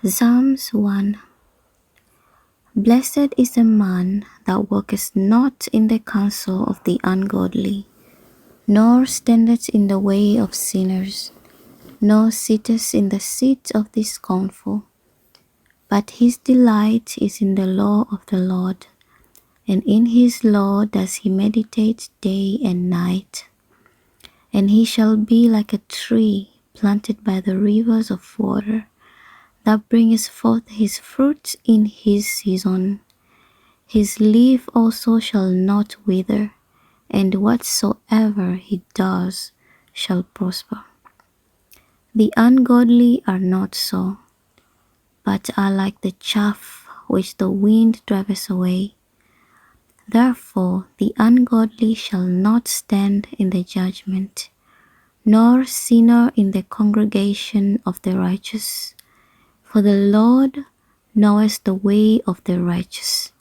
Psalms 1. Blessed is the man that walketh not in the counsel of the ungodly, nor standeth in the way of sinners, nor sitteth in the seat of the scornful. But his delight is in the law of the Lord, and in his law does he meditate day and night. And he shall be like a tree planted by the rivers of water, that bringeth forth his fruit in his season. His leaf also shall not wither, and whatsoever he does shall prosper. The ungodly are not so, but are like the chaff which the wind driveth away. Therefore the ungodly shall not stand in the judgment, nor sinner in the congregation of the righteous. For the Lord knoweth the way of the righteous,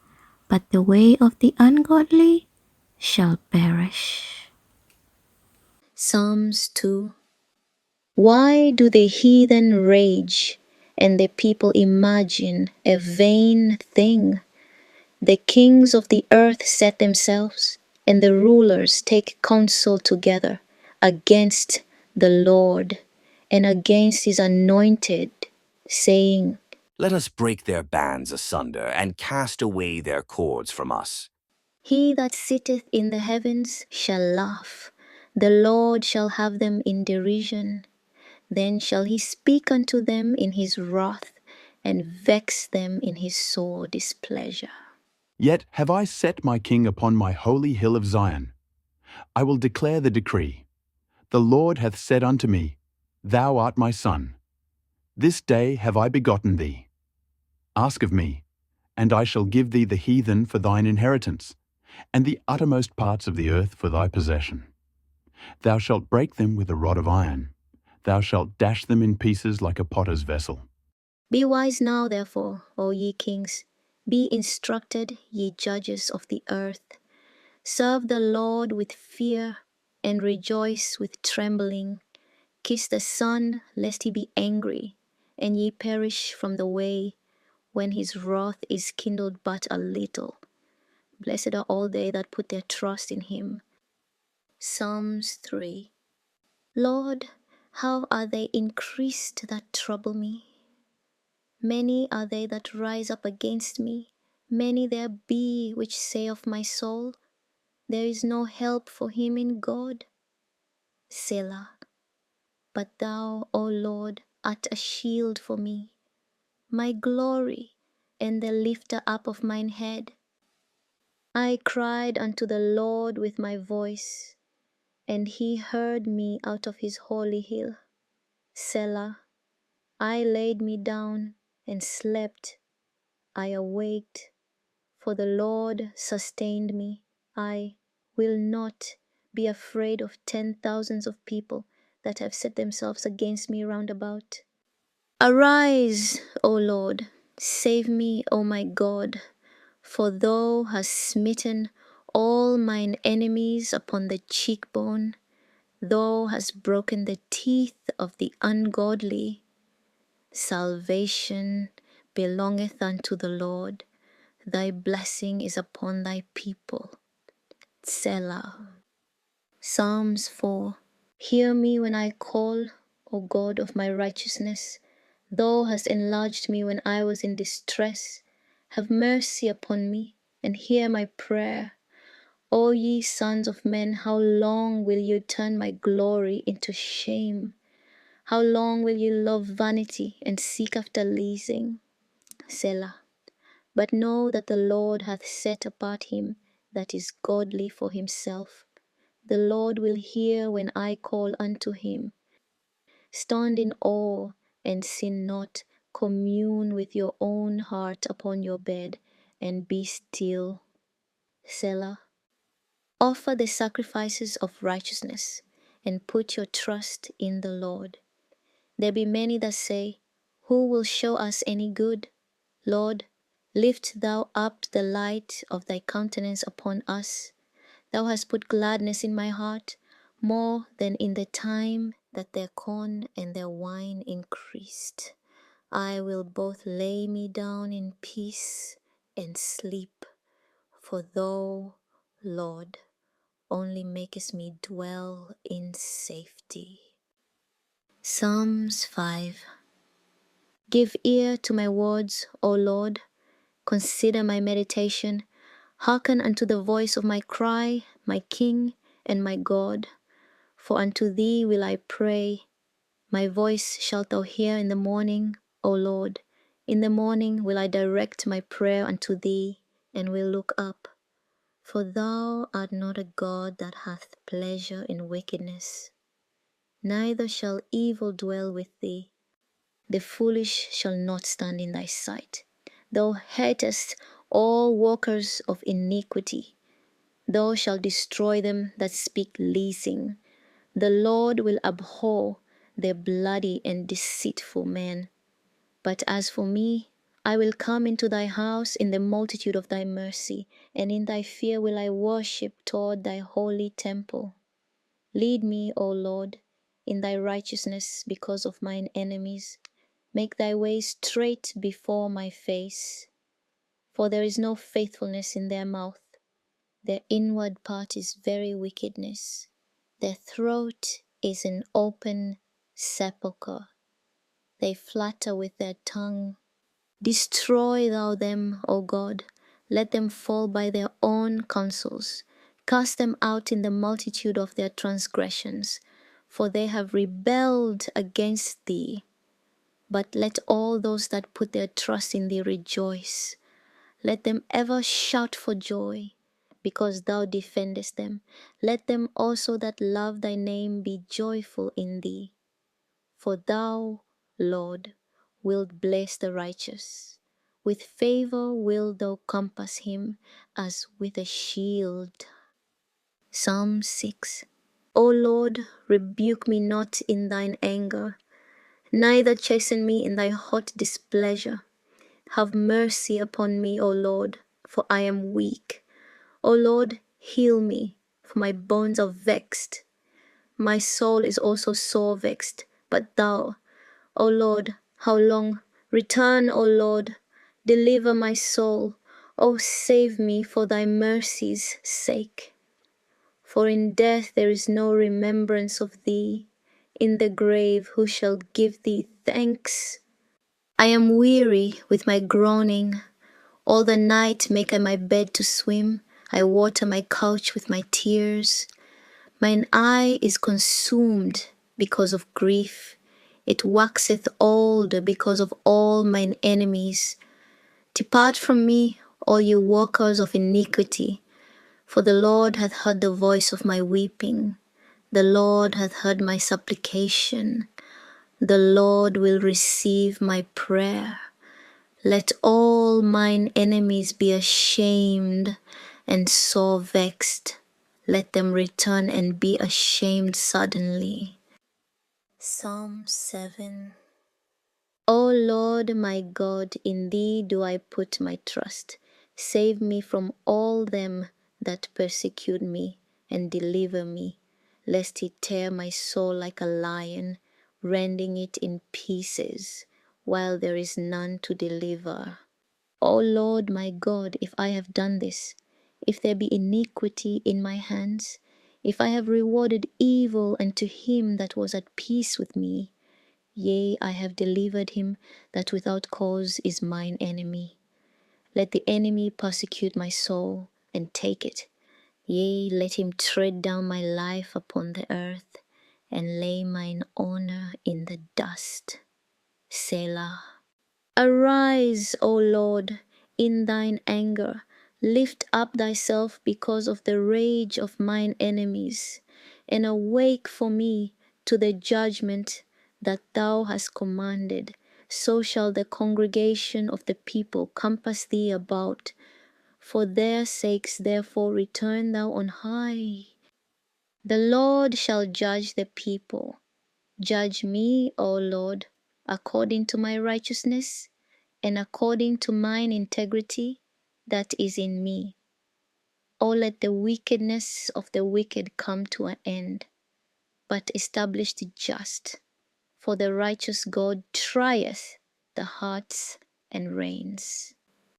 but the way of the ungodly shall perish. Psalms 2. Why do the heathen rage, and the people imagine a vain thing? The kings of the earth set themselves, and the rulers take counsel together against the Lord and against his anointed, saying, Let us break their bands asunder and cast away their cords from us. He that sitteth in the heavens shall laugh, the Lord shall have them in derision. Then shall he speak unto them in his wrath, and vex them in his sore displeasure. Yet have I set my king upon my holy hill of Zion. I will declare the decree. The Lord hath said unto me, Thou art my son. This day have I begotten thee. Ask of me, and I shall give thee the heathen for thine inheritance, and the uttermost parts of the earth for thy possession. Thou shalt break them with a rod of iron. Thou shalt dash them in pieces like a potter's vessel. Be wise now, therefore, O ye kings. Be instructed, ye judges of the earth. Serve the Lord with fear, and rejoice with trembling. Kiss the Son, lest he be angry, and ye perish from the way, when his wrath is kindled but a little. Blessed are all they that put their trust in him. Psalms 3. Lord, how are they increased that trouble me? Many are they that rise up against me. Many there be which say of my soul, There is no help for him in God. Selah. But thou, O Lord, art a shield for me, my glory, and the lifter up of mine head. I cried unto the Lord with my voice, and he heard me out of his holy hill. Selah. I laid me down and slept. I awaked, for the Lord sustained me. I will not be afraid of 10,000s of people that have set themselves against me round about. Arise, O Lord, save me, O my God, for thou hast smitten all mine enemies upon the cheekbone. Thou hast broken the teeth of the ungodly. Salvation belongeth unto the Lord. Thy blessing is upon thy people. Selah. Psalms 4. Hear me when I call, O God of my righteousness. Thou hast enlarged me when I was in distress. Have mercy upon me, and hear my prayer. O ye sons of men, how long will you turn my glory into shame? How long will you love vanity and seek after leasing? Selah. But know that the Lord hath set apart him that is godly for himself. The Lord will hear when I call unto him. Stand in awe and sin not. Commune with your own heart upon your bed, and be still. Selah. Offer the sacrifices of righteousness, and put your trust in the Lord. There be many that say, Who will show us any good? Lord, lift thou up the light of thy countenance upon us. Thou hast put gladness in my heart, more than in the time that their corn and their wine increased. I will both lay me down in peace and sleep, for thou, Lord, only makest me dwell in safety. Psalms 5. Give ear to my words, O Lord. Consider my meditation. Hearken unto the voice of my cry, my King and my God. For unto thee will I pray. My voice shalt thou hear in the morning, O Lord. In the morning will I direct my prayer unto thee, and will look up. For thou art not a God that hath pleasure in wickedness, neither shall evil dwell with thee. The foolish shall not stand in thy sight. Thou hatest all workers of iniquity. Thou shalt destroy them that speak leasing. The Lord will abhor the bloody and deceitful men. But as for me, I will come into thy house in the multitude of thy mercy, and in thy fear will I worship toward thy holy temple. Lead me, O Lord, in thy righteousness because of mine enemies. Make thy way straight before my face. For there is no faithfulness in their mouth. Their inward part is very wickedness. Their throat is an open sepulchre. They flatter with their tongue. Destroy thou them, O God. Let them fall by their own counsels. Cast them out in the multitude of their transgressions, for they have rebelled against thee. But let all those that put their trust in thee rejoice. Let them ever shout for joy, because thou defendest them. Let them also that love thy name be joyful in thee. For thou, Lord, wilt bless the righteous. With favor wilt thou compass him as with a shield. Psalm 6. O Lord, rebuke me not in thine anger, neither chasten me in thy hot displeasure. Have mercy upon me, O Lord, for I am weak. O Lord, heal me, for my bones are vexed. My soul is also sore vexed, but thou, O Lord, how long? Return, O Lord, deliver my soul. O save me for thy mercy's sake. For in death there is no remembrance of thee. In the grave who shall give thee thanks? I am weary with my groaning. All the night make I my bed to swim. I water my couch with my tears. Mine eye is consumed because of grief. It waxeth old because of all mine enemies. Depart from me, all you workers of iniquity, for the Lord hath heard the voice of my weeping. The Lord hath heard my supplication. The Lord will receive my prayer. Let all mine enemies be ashamed and sore vexed. Let them return and be ashamed suddenly. Psalm 7. O Lord my God, in thee do I put my trust. Save me from all them that persecute me, and deliver me, lest he tear my soul like a lion, rending it in pieces, while there is none to deliver. O Lord my God, if I have done this, if there be iniquity in my hands, if I have rewarded evil unto him that was at peace with me, yea, I have delivered him that without cause is mine enemy. Let the enemy persecute my soul, and take it. Yea, let him tread down my life upon the earth, and lay mine honor in the dust. Selah. Arise, O Lord, in thine anger. Lift up thyself because of the rage of mine enemies, and awake for me to the judgment that thou hast commanded. So shall the congregation of the people compass thee about. For their sakes therefore return thou on high. The Lord shall judge the people. Judge me, O Lord, according to my righteousness, and according to mine integrity that is in me. O let the wickedness of the wicked come to an end, but establish the just. For the righteous God trieth the hearts and reins.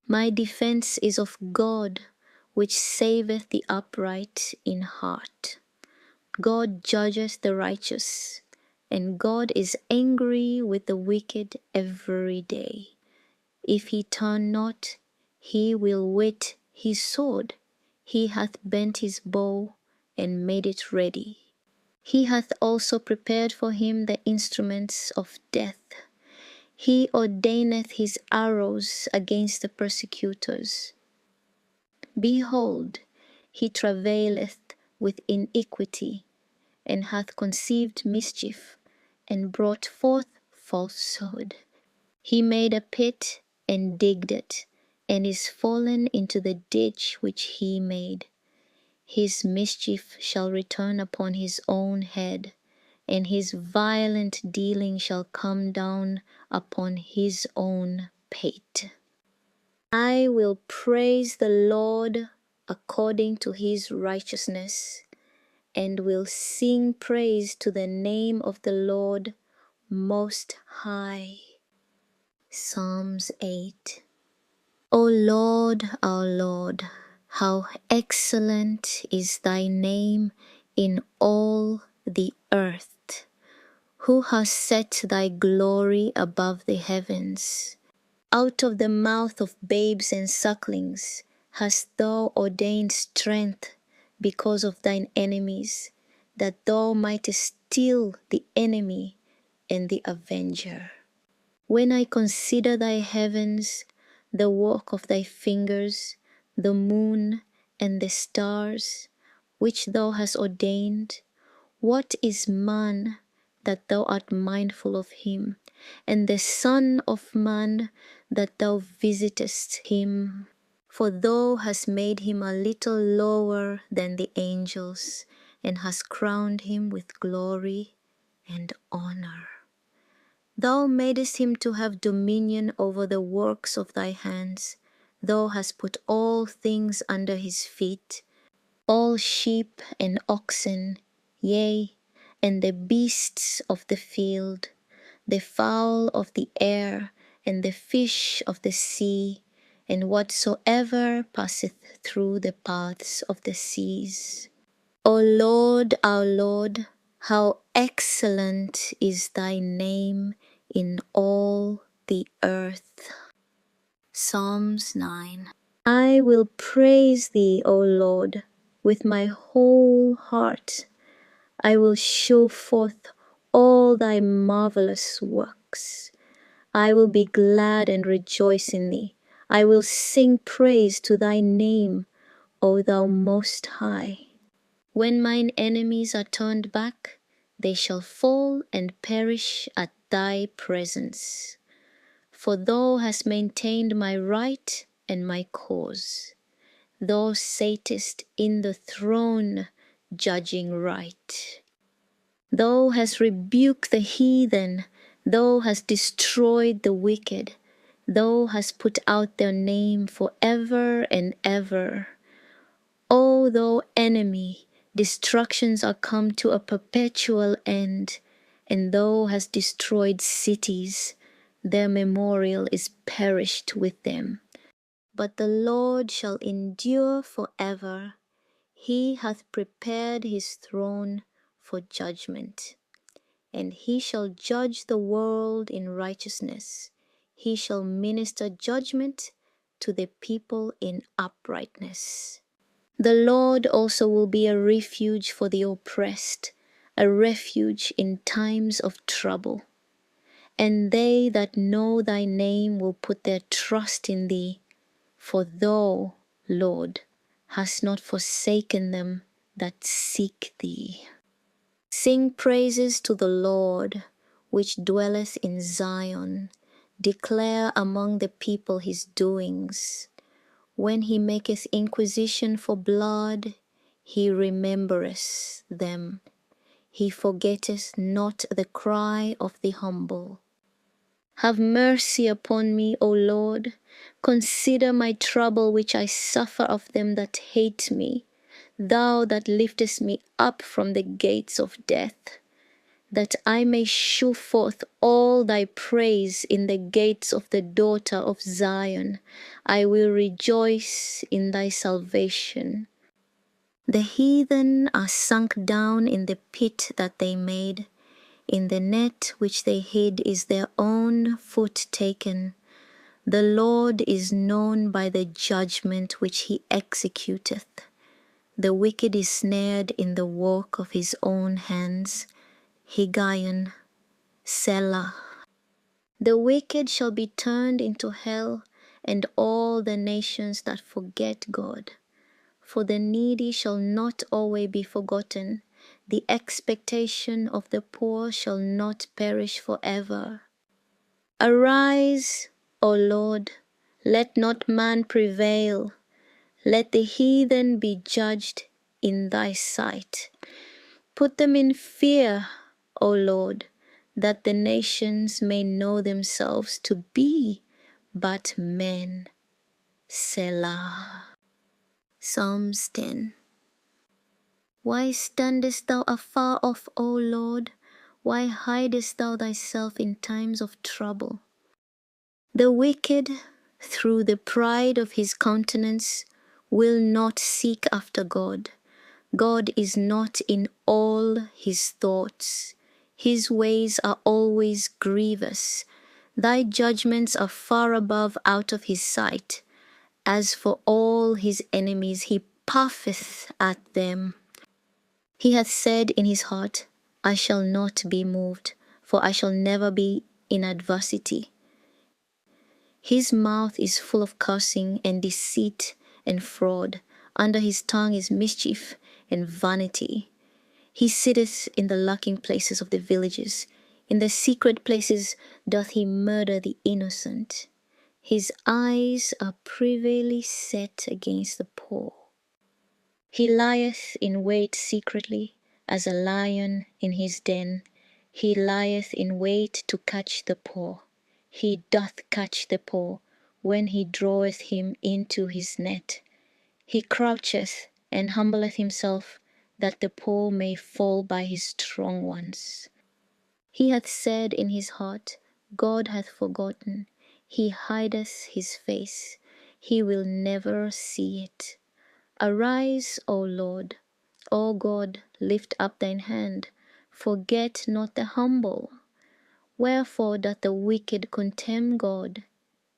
My defense is of God, which saveth the upright in heart. God judgeth the righteous, and God is angry with the wicked every day. If he turn not, he will whet his sword. He hath bent his bow and made it ready. He hath also prepared for him the instruments of death. He ordaineth his arrows against the persecutors. Behold, he travaileth with iniquity, and hath conceived mischief, and brought forth falsehood. He made a pit, and digged it, and is fallen into the ditch which he made. His mischief shall return upon his own head, and his violent dealing shall come down upon his own pate. I will praise the Lord according to his righteousness, and will sing praise to the name of the Lord Most High. Psalms 8. O Lord, our Lord, how excellent is thy name in all the earth. Who has set thy glory above the heavens? Out of the mouth of babes and sucklings hast thou ordained strength because of thine enemies, that thou mightest still the enemy and the avenger. When I consider thy heavens, the work of thy fingers, the moon and the stars, which thou hast ordained, what is man that thou art mindful of him, and the Son of Man that thou visitest him? For thou hast made him a little lower than the angels, and hast crowned him with glory and honor. Thou madest him to have dominion over the works of thy hands. Thou hast put all things under his feet, all sheep and oxen, yea, and the beasts of the field, the fowl of the air, and the fish of the sea, and whatsoever passeth through the paths of the seas. O Lord, our Lord, how excellent is thy name in all the earth. Psalms 9. I will praise thee, O Lord, with my whole heart. I will show forth all thy marvelous works. I will be glad and rejoice in thee. I will sing praise to thy name, O thou Most High. When mine enemies are turned back, they shall fall and perish at thy presence. For thou hast maintained my right and my cause. Thou satest in the throne, judging right. Thou hast rebuked the heathen, thou hast destroyed the wicked, thou hast put out their name for ever and ever. O thou enemy, destructions are come to a perpetual end, and thou hast destroyed cities, their memorial is perished with them. But the Lord shall endure forever. He hath prepared his throne for judgment, and he shall judge the world in righteousness. He shall minister judgment to the people in uprightness. The Lord also will be a refuge for the oppressed, a refuge in times of trouble. And they that know thy name will put their trust in thee, for thou, Lord, hast not forsaken them that seek thee. Sing praises to the Lord, which dwelleth in Zion. Declare among the people his doings. When he maketh inquisition for blood, he remembereth them. He forgetteth not the cry of the humble. Have mercy upon me, O Lord. Consider my trouble which I suffer of them that hate me. Thou that liftest me up from the gates of death. that I may shew forth all thy praise in the gates of the daughter of Zion. I will rejoice in thy salvation. The heathen are sunk down in the pit that they made. In the net which they hid is their own foot taken. The Lord is known by the judgment which he executeth. The wicked is snared in the work of his own hands. Higgaion, Selah. The wicked shall be turned into hell, and all the nations that forget God. For the needy shall not always be forgotten. The expectation of the poor shall not perish forever. Arise, O Lord, let not man prevail. Let the heathen be judged in thy sight. Put them in fear, O Lord, that the nations may know themselves to be but men. Selah. Psalms 10. Why standest thou afar off, O Lord? Why hidest thou thyself in times of trouble? The wicked, through the pride of his countenance, will not seek after God. God is not in all his thoughts. His ways are always grievous. Thy judgments are far above out of his sight. As for all his enemies, he puffeth at them. He hath said in his heart, I shall not be moved, for I shall never be in adversity. His mouth is full of cursing and deceit and fraud. Under his tongue is mischief and vanity. He sitteth in the lurking places of the villages. In the secret places doth he murder the innocent. His eyes are privily set against the poor. He lieth in wait secretly, as a lion in his den. He lieth in wait to catch the poor. He doth catch the poor when he draweth him into his net. He croucheth and humbleth himself, that the poor may fall by his strong ones. He hath said in his heart, God hath forgotten. He hideth his face. He will never see it. Arise, O Lord. O God, lift up thine hand. Forget not the humble. Wherefore doth the wicked contemn God?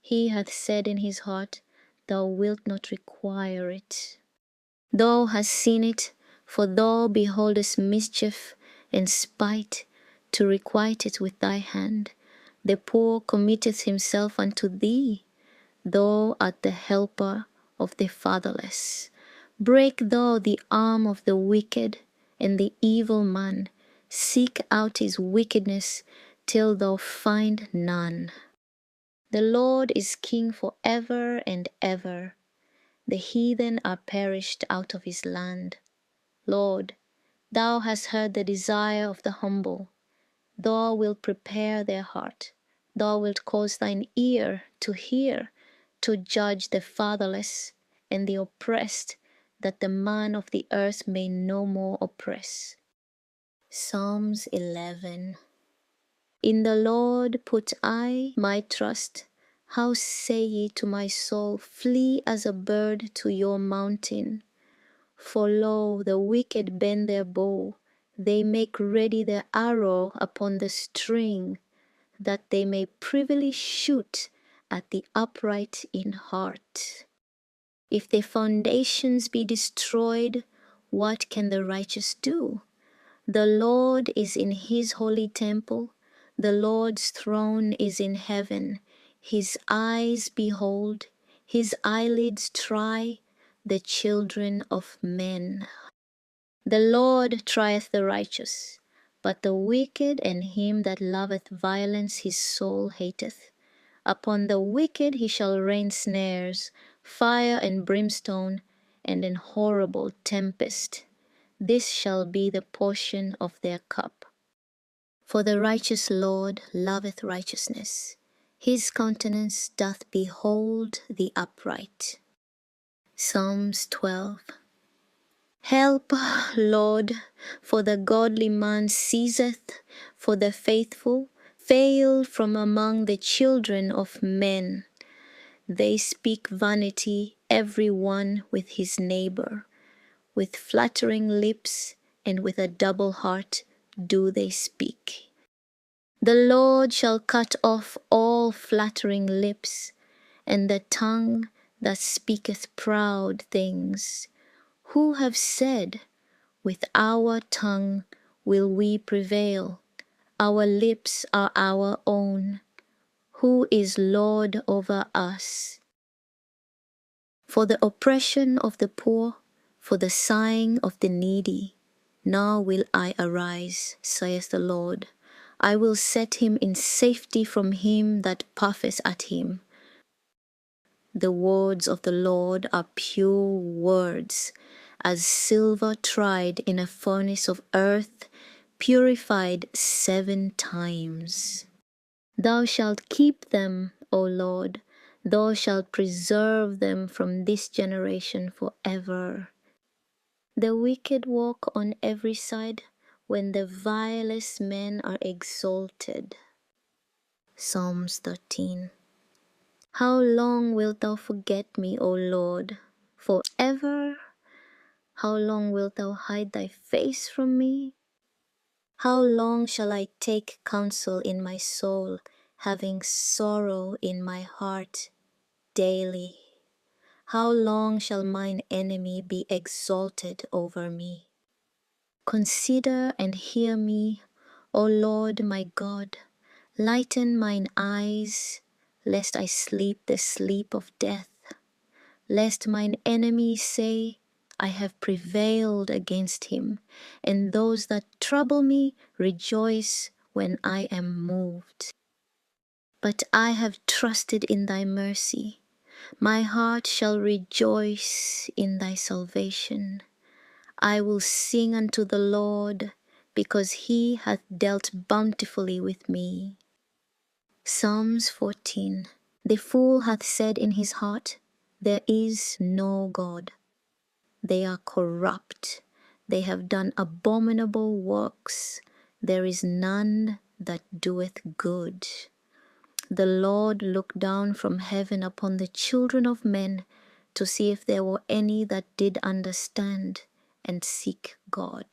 He hath said in his heart, Thou wilt not require it. Thou hast seen it, for thou beholdest mischief and spite, to requite it with thy hand. The poor committeth himself unto thee. Thou art the helper of the fatherless. Break thou the arm of the wicked and the evil man. Seek out his wickedness till thou find none. The Lord is king for ever and ever. The heathen are perished out of his land. Lord, thou hast heard the desire of the humble. Thou wilt prepare their heart. Thou wilt cause thine ear to hear, to judge the fatherless and the oppressed, that the man of the earth may no more oppress. Psalms 11. In the Lord put I my trust. How say ye to my soul, Flee as a bird to your mountain? For lo, the wicked bend their bow, they make ready their arrow upon the string, that they may privily shoot at the upright in heart. If the foundations be destroyed, what can the righteous do? The Lord is in his holy temple. The Lord's throne is in heaven. His eyes behold, his eyelids try the children of men. The Lord trieth the righteous, but the wicked and him that loveth violence his soul hateth. Upon the wicked he shall rain snares, fire and brimstone, and an horrible tempest. This shall be the portion of their cup. For the righteous Lord loveth righteousness. His countenance doth behold the upright. Psalms 12. Help, Lord, for the godly man ceaseth, For the faithful fail from among the children of men. They speak vanity, every one with his neighbor. With flattering lips and with a double heart do they speak. The Lord shall cut off all flattering lips, and the tongue that speaketh proud things. Who have said, with our tongue will we prevail? Our lips are our own. Who is Lord over us? For the oppression of the poor, for the sighing of the needy, now will I arise, saith the Lord. I will set him in safety from him that puffeth at him. The words of the Lord are pure words, as silver tried in a furnace of earth, purified 7 times. Thou shalt keep them, O Lord, thou shalt preserve them from this generation forever. The wicked walk on every side, when the vilest men are exalted. Psalms 13. How long wilt thou forget me, O Lord? Forever? How long wilt thou hide thy face from me? How long shall I take counsel in my soul, having sorrow in my heart daily? How long shall mine enemy be exalted over me? Consider and hear me, O Lord my God. Lighten mine eyes, lest I sleep the sleep of death. Lest mine enemies say, I have prevailed against him, and those that trouble me rejoice when I am moved. But I have trusted in thy mercy. My heart shall rejoice in thy salvation. I will sing unto the Lord, because he hath dealt bountifully with me. Psalms 14. The fool hath said in his heart, there is no God. They are corrupt. They have done abominable works. There is none that doeth good. The Lord looked down from heaven upon the children of men to see if there were any that did understand and seek God.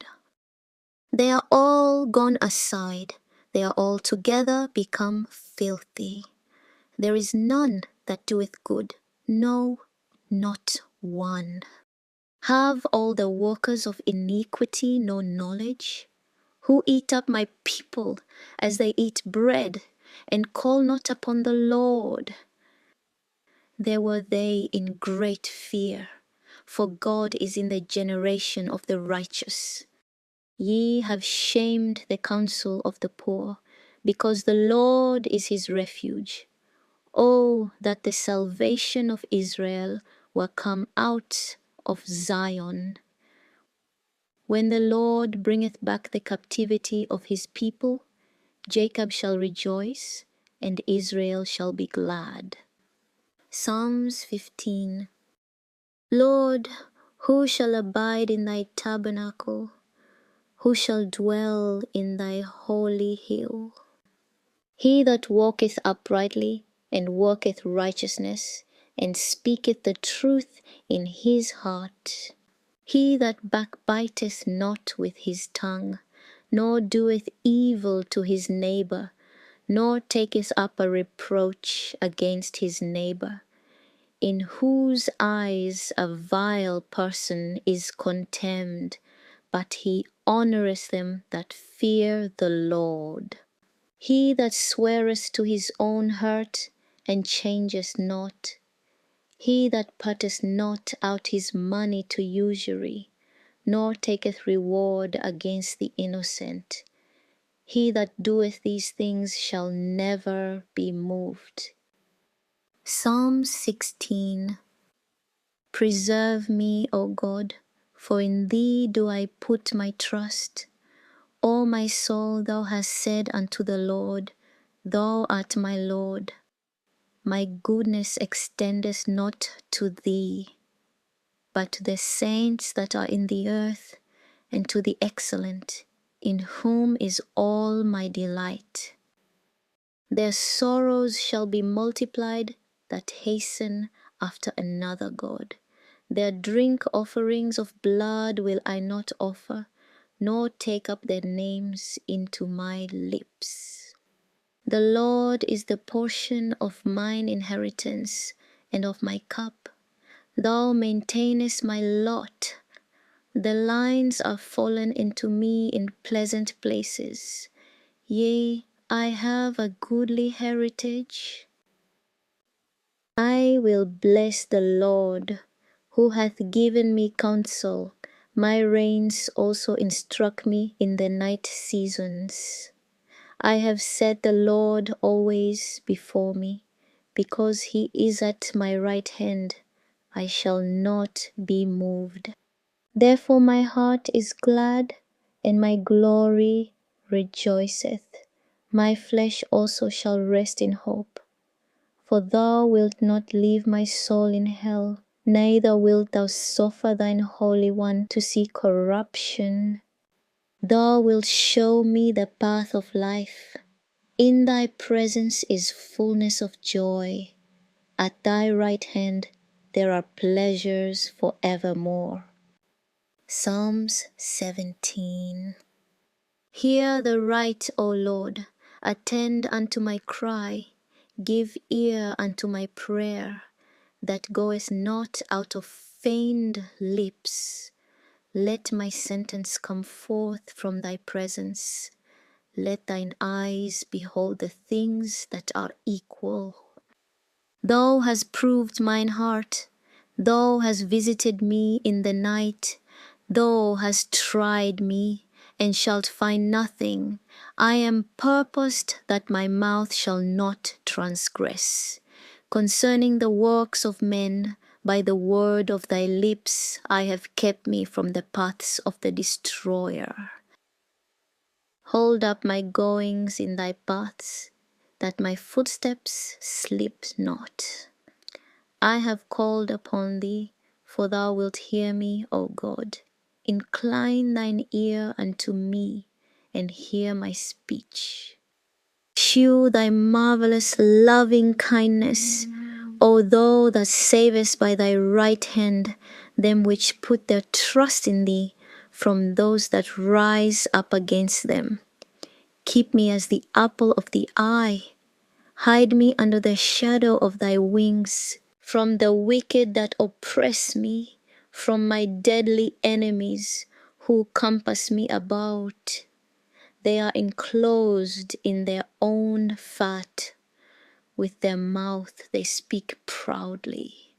They are all gone aside. They are altogether become filthy. There is none that doeth good, no, not one. Have all the workers of iniquity no knowledge? Who eat up my people as they eat bread, and call not upon the Lord? There were they in great fear, for God is in the generation of the righteous. Ye have shamed the counsel of the poor, because the Lord is his refuge. Oh, that the salvation of Israel were come out of Zion. When the Lord bringeth back the captivity of his people, Jacob shall rejoice, and Israel shall be glad. Psalms 15. Lord, who shall abide in thy tabernacle? Who shall dwell in thy holy hill? He that walketh uprightly, and worketh righteousness, and speaketh the truth in his heart. He that backbiteth not with his tongue, nor doeth evil to his neighbor, nor taketh up a reproach against his neighbor, in whose eyes a vile person is contemned, but he honoureth them that fear the Lord. He that sweareth to his own hurt, and changeth not, he that putteth not out his money to usury, nor taketh reward against the innocent, he that doeth these things shall never be moved. Psalm 16. Preserve me, O God, for in thee do I put my trust. O my soul, thou hast said unto the Lord, thou art my Lord. My goodness extendeth not to thee, but to the saints that are in the earth, and to the excellent. in whom is all my delight. Their sorrows shall be multiplied that hasten after another God. Their drink offerings of blood will I not offer, nor take up their names into my lips. The Lord is the portion of mine inheritance and of my cup. Thou maintainest my lot. The lines are fallen into me in pleasant places. Yea, I have a goodly heritage. I will bless the Lord, who hath given me counsel. My reins also instruct me in the night seasons. I have set the Lord always before me. Because he is at my right hand, I shall not be moved. Therefore my heart is glad, and my glory rejoiceth. My flesh also shall rest in hope. For thou wilt not leave my soul in hell, neither wilt thou suffer thine Holy One to see corruption. Thou wilt show me the path of life. In thy presence is fullness of joy. At thy right hand there are pleasures for evermore. Psalms 17. Hear the right, O Lord, attend unto my cry, give ear unto my prayer, that goeth not out of feigned lips. Let my sentence come forth from thy presence. Let thine eyes behold the things that are equal. Thou hast proved mine heart, thou hast visited me in the night, thou hast tried me, and shalt find nothing. I am purposed that my mouth shall not transgress. Concerning the works of men, by the word of thy lips, I have kept me from the paths of the destroyer. Hold up my goings in thy paths, that my footsteps slip not. I have called upon thee, for thou wilt hear me, O God. Incline thine ear unto me, and hear my speech. Shew thy marvelous loving kindness, O thou that savest by thy right hand them which put their trust in thee, from those that rise up against them. Keep me as the apple of the eye. Hide me under the shadow of thy wings, from the wicked that oppress me, from my deadly enemies who compass me about. They are enclosed in their own fat. With their mouth they speak proudly.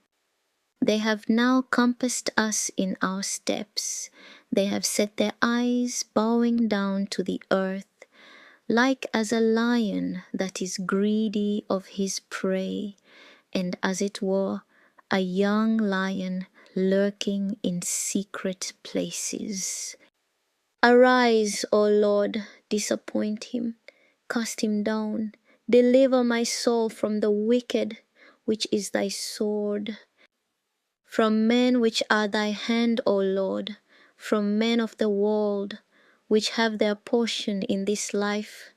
They have now compassed us in our steps. They have set their eyes bowing down to the earth, like as a lion that is greedy of his prey, and as it were, a young lion lurking in secret places. Arise, O Lord, disappoint him, cast him down, deliver my soul from the wicked, which is thy sword. From men which are thy hand, O Lord, from men of the world, which have their portion in this life,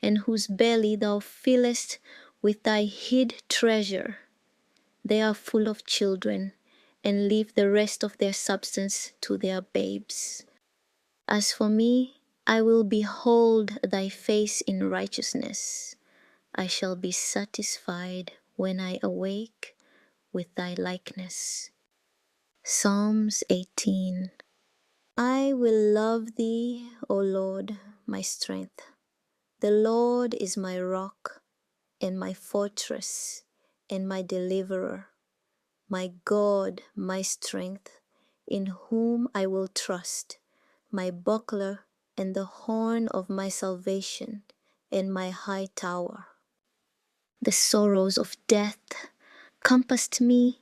and whose belly thou fillest with thy hid treasure. They are full of children, and leave the rest of their substance to their babes. As for me, I will behold thy face in righteousness. I shall be satisfied when I awake with thy likeness. Psalms 18. I will love thee, O Lord, my strength. The Lord is my rock and my fortress and my deliverer, my God, my strength, in whom I will trust, my buckler and the horn of my salvation and my high tower. The sorrows of death compassed me,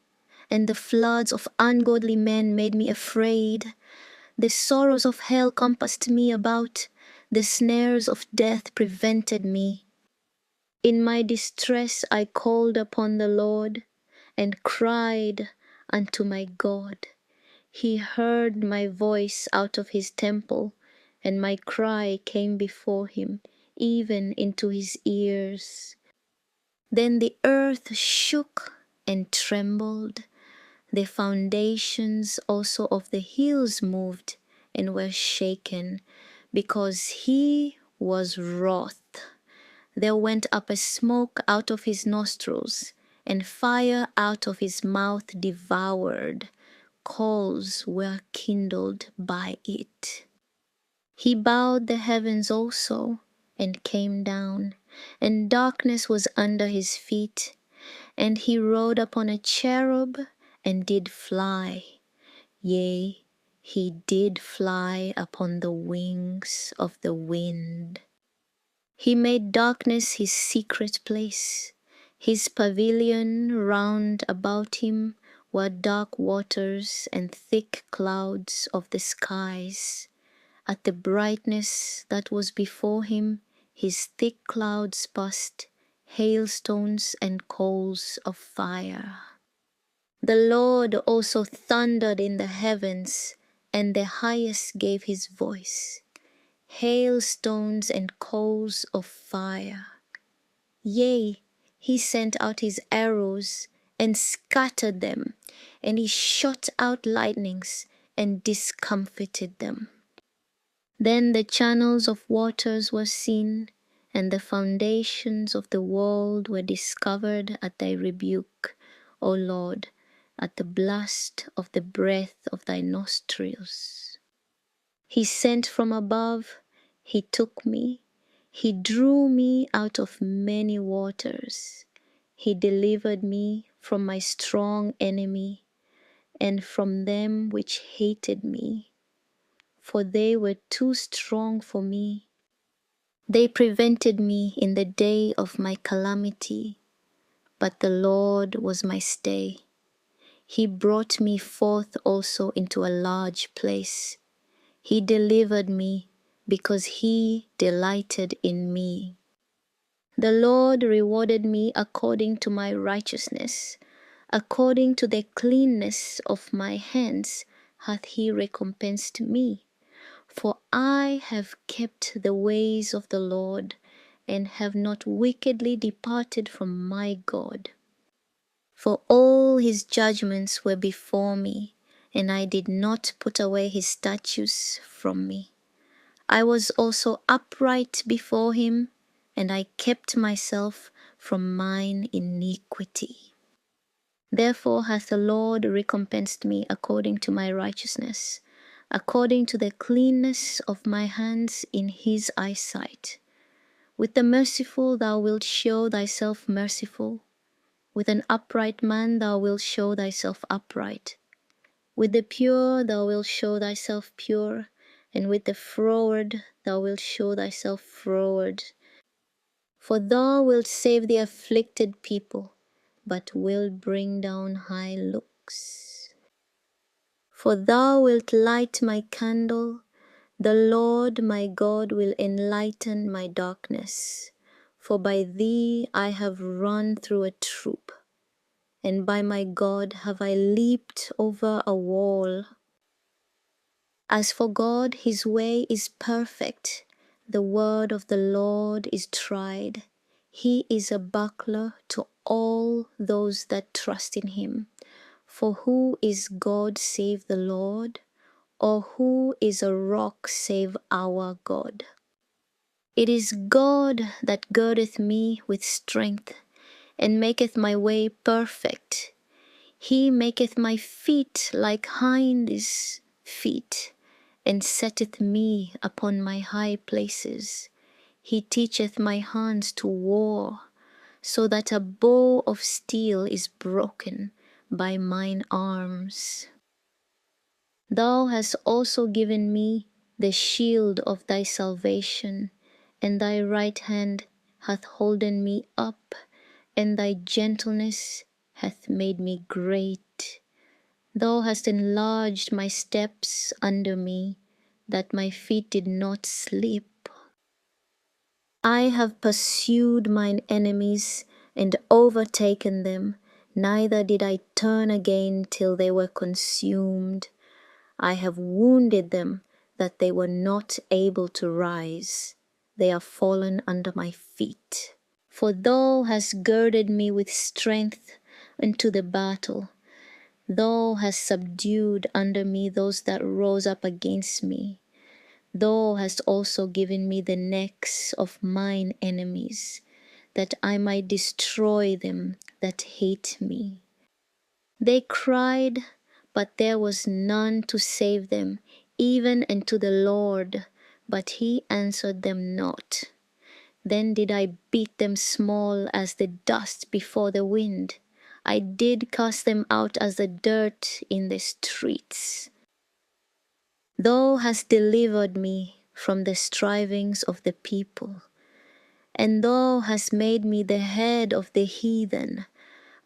and the floods of ungodly men made me afraid. The sorrows of hell compassed me about, the snares of death prevented me. In my distress I called upon the Lord, and cried unto my God. He heard my voice out of his temple, and my cry came before him, even into his ears. Then the earth shook and trembled. The foundations also of the hills moved and were shaken, because he was wroth. There went up a smoke out of his nostrils, and fire out of his mouth devoured. Coals were kindled by it. He bowed the heavens also, and came down, and darkness was under his feet. And he rode upon a cherub, and did fly. Yea, he did fly upon the wings of the wind. He made darkness his secret place. His pavilion round about him were dark waters and thick clouds of the skies. At the brightness that was before him, his thick clouds passed, hailstones and coals of fire. The Lord also thundered in the heavens, and the highest gave his voice. Hailstones and coals of fire. Yea, he sent out his arrows and scattered them, and he shot out lightnings and discomfited them. Then the channels of waters were seen, and the foundations of the world were discovered at thy rebuke, O Lord, at the blast of the breath of thy nostrils. He sent from above, he took me, he drew me out of many waters. He delivered me from my strong enemy, and from them which hated me, for they were too strong for me. They prevented me in the day of my calamity, but the Lord was my stay. He brought me forth also into a large place. He delivered me because he delighted in me. The Lord rewarded me according to my righteousness. According to the cleanness of my hands hath he recompensed me. For I have kept the ways of the Lord, and have not wickedly departed from my God. For all his judgments were before me, and I did not put away his statutes from me. I was also upright before him, and I kept myself from mine iniquity. Therefore hath the Lord recompensed me according to my righteousness, according to the cleanness of my hands in his eyesight. With the merciful thou wilt show thyself merciful. With an upright man thou wilt show thyself upright. With the pure thou wilt show thyself pure, and with the froward thou wilt show thyself froward. For thou wilt save the afflicted people, but wilt bring down high looks. For thou wilt light my candle, the Lord my God will enlighten my darkness. For by thee I have run through a troop, and by my God have I leaped over a wall. As for God, his way is perfect. The word of the Lord is tried. He is a buckler to all those that trust in him. For who is God save the Lord? Or who is a rock save our God? It is God that girdeth me with strength, and maketh my way perfect. He maketh my feet like hinds' feet, and setteth me upon my high places. He teacheth my hands to war, so that a bow of steel is broken by mine arms. Thou hast also given me the shield of thy salvation, and thy right hand hath holden me up, and thy gentleness hath made me great. Thou hast enlarged my steps under me, that my feet did not slip. I have pursued mine enemies and overtaken them, neither did I turn again till they were consumed. I have wounded them, that they were not able to rise. They are fallen under my feet. For thou hast girded me with strength unto the battle. Thou hast subdued under me those that rose up against me. Thou hast also given me the necks of mine enemies, that I might destroy them that hate me. They cried, but there was none to save them, even unto the Lord, but he answered them not. Then did I beat them small as the dust before the wind. I did cast them out as the dirt in the streets. Thou hast delivered me from the strivings of the people, and thou hast made me the head of the heathen.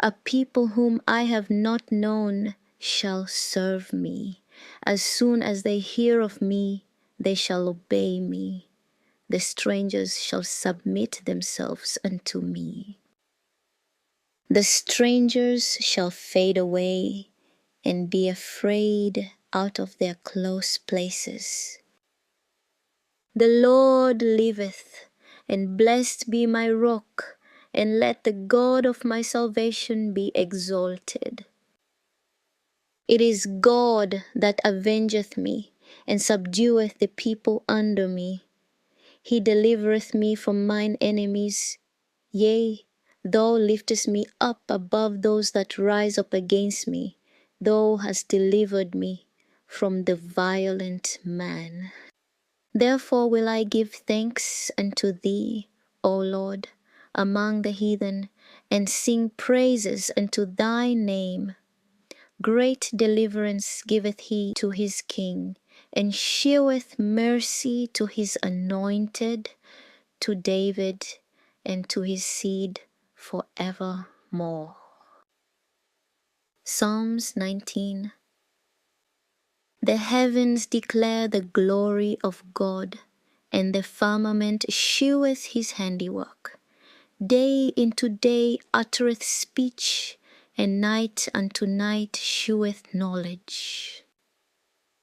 A people whom I have not known shall serve me. As soon as they hear of me, they shall obey me. The strangers shall submit themselves unto me. The strangers shall fade away and be afraid out of their close places. The Lord liveth, and blessed be my rock, and let the God of my salvation be exalted. It is God that avengeth me, and subdueth the people under me. He delivereth me from mine enemies. Yea, thou liftest me up above those that rise up against me. Thou hast delivered me from the violent man. Therefore will I give thanks unto thee, O Lord, among the heathen, and sing praises unto thy name. Great deliverance giveth he to his king, and sheweth mercy to his anointed, to David, and to his seed for evermore. Psalms 19. The heavens declare the glory of God, and the firmament sheweth his handiwork. Day into day uttereth speech, and night unto night sheweth knowledge.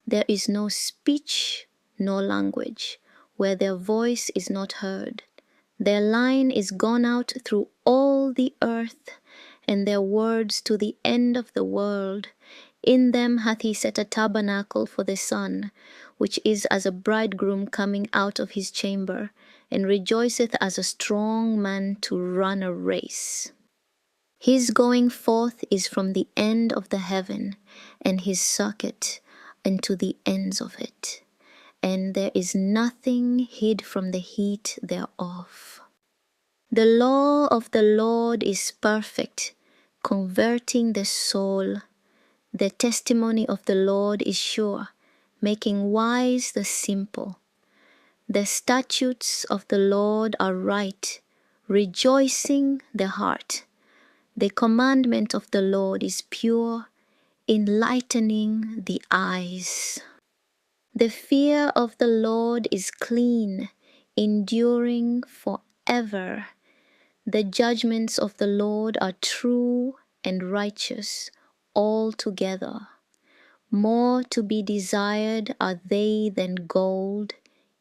There is no speech nor language where their voice is not heard. Their line is gone out through all the earth, and their words to the end of the world. In them hath he set a tabernacle for the sun, which is as a bridegroom coming out of his chamber, and rejoiceth as a strong man to run a race. His going forth is from the end of the heaven, and his circuit unto the ends of it. And there is nothing hid from the heat thereof. The law of the Lord is perfect, converting the soul. The testimony of the Lord is sure, making wise the simple. The statutes of the Lord are right, rejoicing the heart. The commandment of the Lord is pure, enlightening the eyes. The fear of the Lord is clean, enduring forever. The judgments of the Lord are true and righteous altogether. More to be desired are they than gold,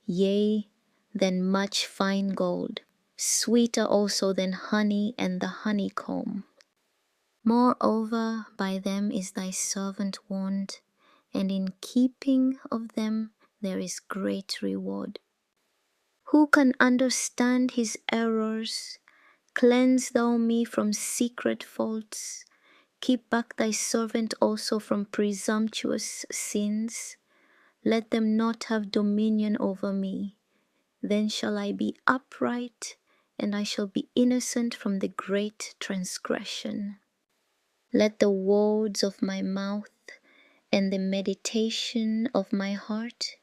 yea, than much fine gold, sweeter also than honey and the honeycomb. Moreover, by them is thy servant warned, and in keeping of them there is great reward. Who can understand his errors? Cleanse thou me from secret faults. Keep back thy servant also from presumptuous sins. Let them not have dominion over me. Then shall I be upright, and I shall be innocent from the great transgression. Let the words of my mouth and the meditation of my heart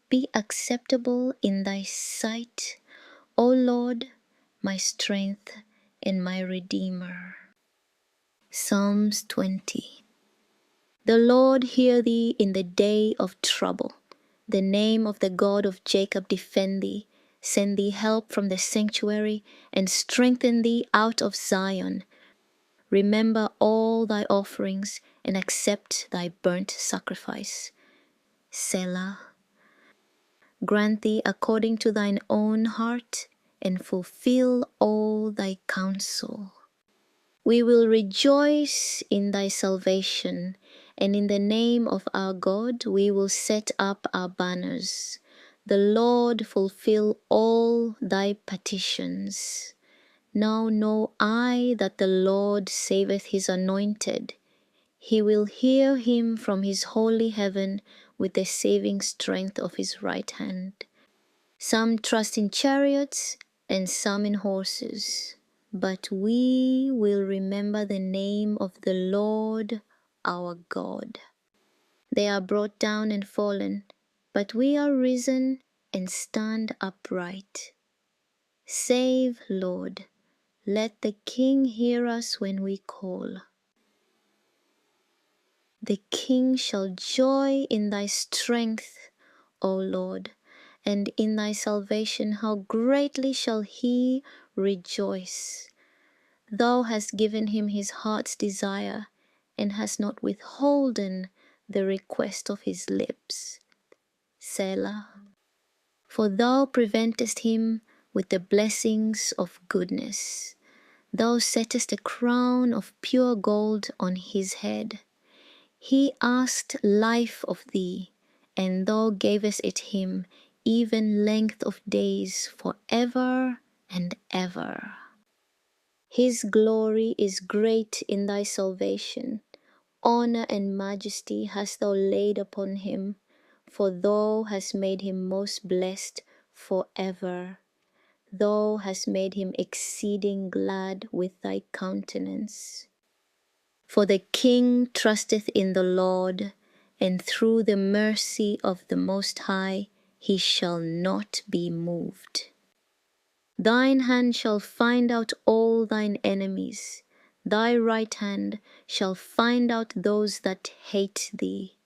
be acceptable in thy sight, O Lord, my strength and my Redeemer. Psalms 20. The Lord hear thee in the day of trouble. The name of the God of Jacob defend thee. Send thee help from the sanctuary, and strengthen thee out of Zion. Remember all thy offerings, and accept thy burnt sacrifice. Selah. grant thee according to thine own heart, and fulfill all thy counsel. We will rejoice in thy salvation, and in the name of our God we will set up our banners. The Lord fulfill all thy petitions. Now know I that the Lord saveth his anointed. He will hear him from his holy heaven with the saving strength of his right hand. Some trust in chariots and some in horses, but we will remember the name of the Lord our God. They are brought down and fallen, but we are risen and stand upright. Save, Lord. Let the King hear us when we call. The King shall joy in thy strength, O Lord, and in thy salvation how greatly shall he rejoice. Thou hast given him his heart's desire, and hast not withholden the request of his lips. Selah. For thou preventest him with the blessings of goodness. Thou settest a crown of pure gold on his head. He asked life of thee, and thou gavest it him, even length of days for ever and ever. His glory is great in thy salvation. Honor and majesty hast thou laid upon him, for thou hast made him most blessed for ever. Thou hast made him exceeding glad with thy countenance. For the King trusteth in the Lord, and through the mercy of the Most High he shall not be moved. Thine hand shall find out all thine enemies. Thy right hand shall find out those that hate thee.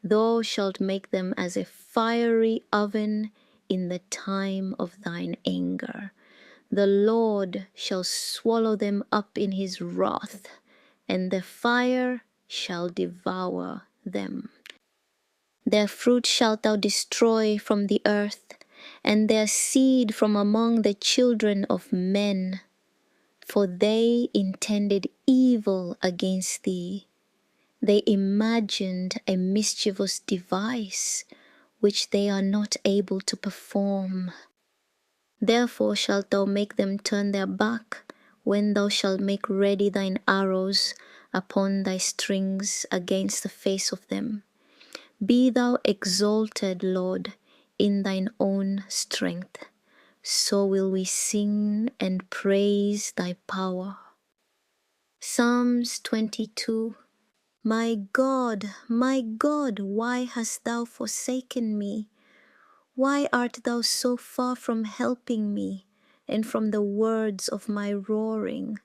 Thou shalt make them as a fiery oven in the time of thine anger. The Lord shall swallow them up in his wrath, and the fire shall devour them. Their fruit shalt thou destroy from the earth, and their seed from among the children of men. For they intended evil against thee. They imagined a mischievous device, which they are not able to perform. Therefore shalt thou make them turn their back, when thou shalt make ready thine arrows upon thy strings against the face of them. Be thou exalted, Lord, in thine own strength. So will we sing and praise thy power. Psalms 22. My God, why hast thou forsaken me? Why art thou so far from helping me, and from the words of my roaring?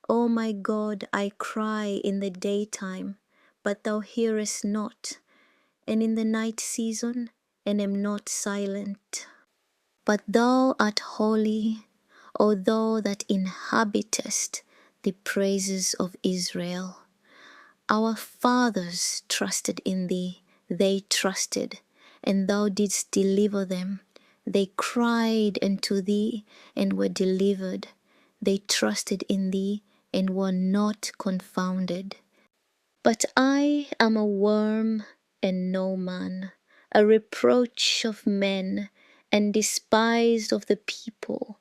O my God, I cry in the daytime, but thou hearest not, and in the night season, and am not silent. But thou art holy, O thou that inhabitest the praises of Israel. Our fathers trusted in thee, they trusted, and thou didst deliver them. They cried unto thee, and were delivered. They trusted in thee, and were not confounded. But I am a worm and no man, a reproach of men, and despised of the people.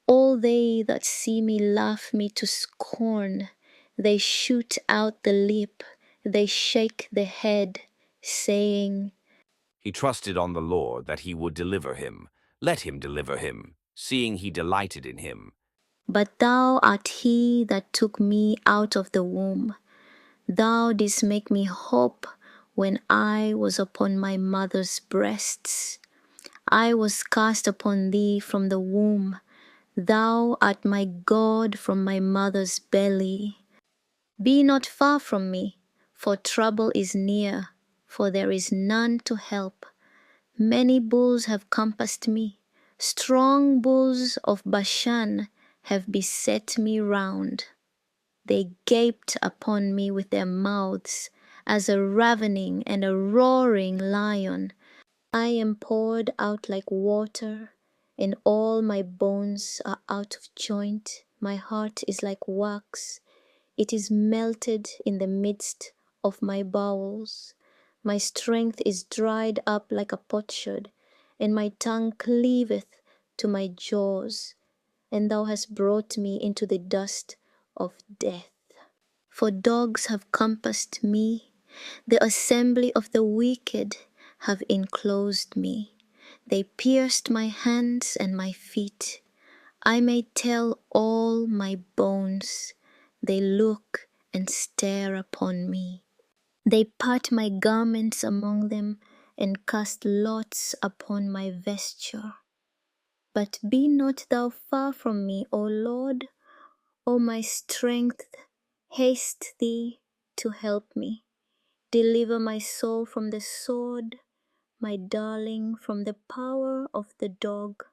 All they that see me laugh me to scorn. They shoot out the lip, they shake the head, saying, He trusted on the Lord that he would deliver him. Let him deliver him, seeing he delighted in him. But thou art he that took me out of the womb. Thou didst make me hope when I was upon my mother's breasts. I was cast upon thee from the womb. Thou art my God from my mother's belly. Be not far from me, for trouble is near, for there is none to help. Many bulls have compassed me, strong bulls of Bashan have beset me round. They gaped upon me with their mouths as a ravening and a roaring lion. I am poured out like water, and all my bones are out of joint. My heart is like wax, it is melted in the midst of my bowels. My strength is dried up like a potsherd, and my tongue cleaveth to my jaws. And thou hast brought me into the dust of death. For dogs have compassed me, the assembly of the wicked have enclosed me. They pierced my hands and my feet. I may tell all my bones. They look and stare upon me. They part my garments among them and cast lots upon my vesture. But be not thou far from me, O Lord, O my strength, haste thee to help me. Deliver my soul from the sword, my darling from the power of the dog.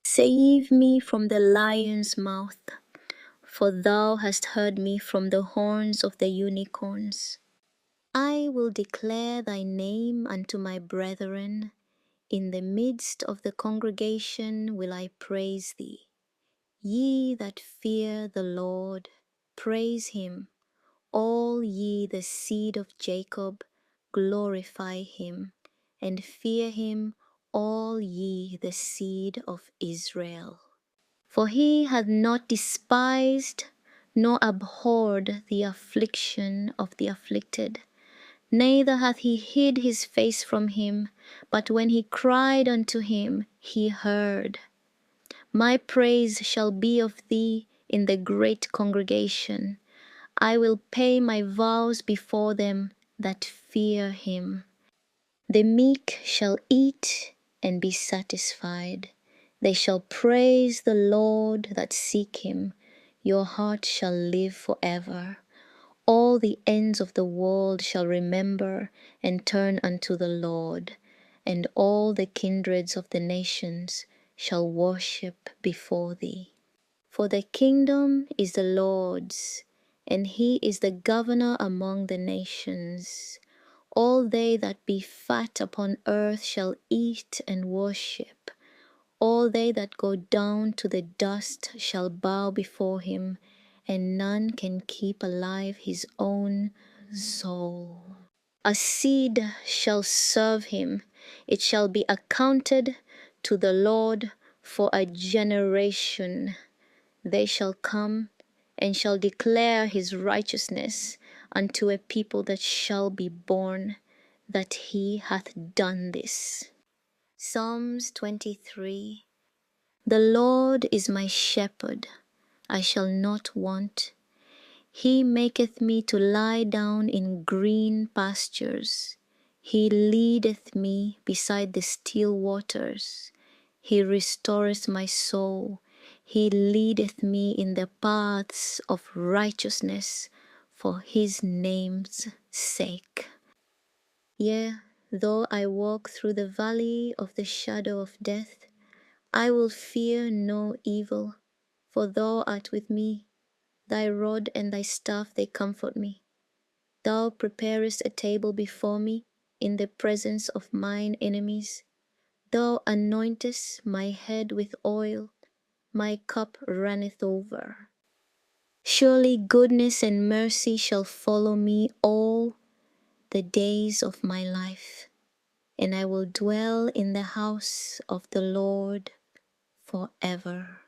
Save me from the lion's mouth, for thou hast heard me from the horns of the unicorns. I will declare thy name unto my brethren. In the midst of the congregation will I praise thee. Ye that fear the Lord, praise him. All ye the seed of Jacob, glorify him, and fear him, all ye the seed of Israel. For he hath not despised nor abhorred the affliction of the afflicted, neither hath he hid his face from him, but when he cried unto him, he heard. My praise shall be of thee in the great congregation. I will pay my vows before them that fear him. The meek shall eat and be satisfied. They shall praise the Lord that seek him. Your heart shall live forever. All the ends of the world shall remember and turn unto the Lord, and all the kindreds of the nations shall worship before thee. For the kingdom is the Lord's, and he is the governor among the nations. All they that be fat upon earth shall eat and worship. All they that go down to the dust shall bow before him, and none can keep alive his own soul. A seed shall serve him, it shall be accounted to the Lord for a generation. They shall come and shall declare his righteousness unto a people that shall be born, that he hath done this. Psalms 23. The Lord is my shepherd, I shall not want. He maketh me to lie down in green pastures. He leadeth me beside the still waters. He restoreth my soul. He leadeth me in the paths of righteousness for his name's sake. Yea, though I walk through the valley of the shadow of death, I will fear no evil, for thou art with me. Thy rod and thy staff, they comfort me. Thou preparest a table before me in the presence of mine enemies. Thou anointest my head with oil, my cup runneth over. Surely goodness and mercy shall follow me all the days of my life, and I will dwell in the house of the Lord forever.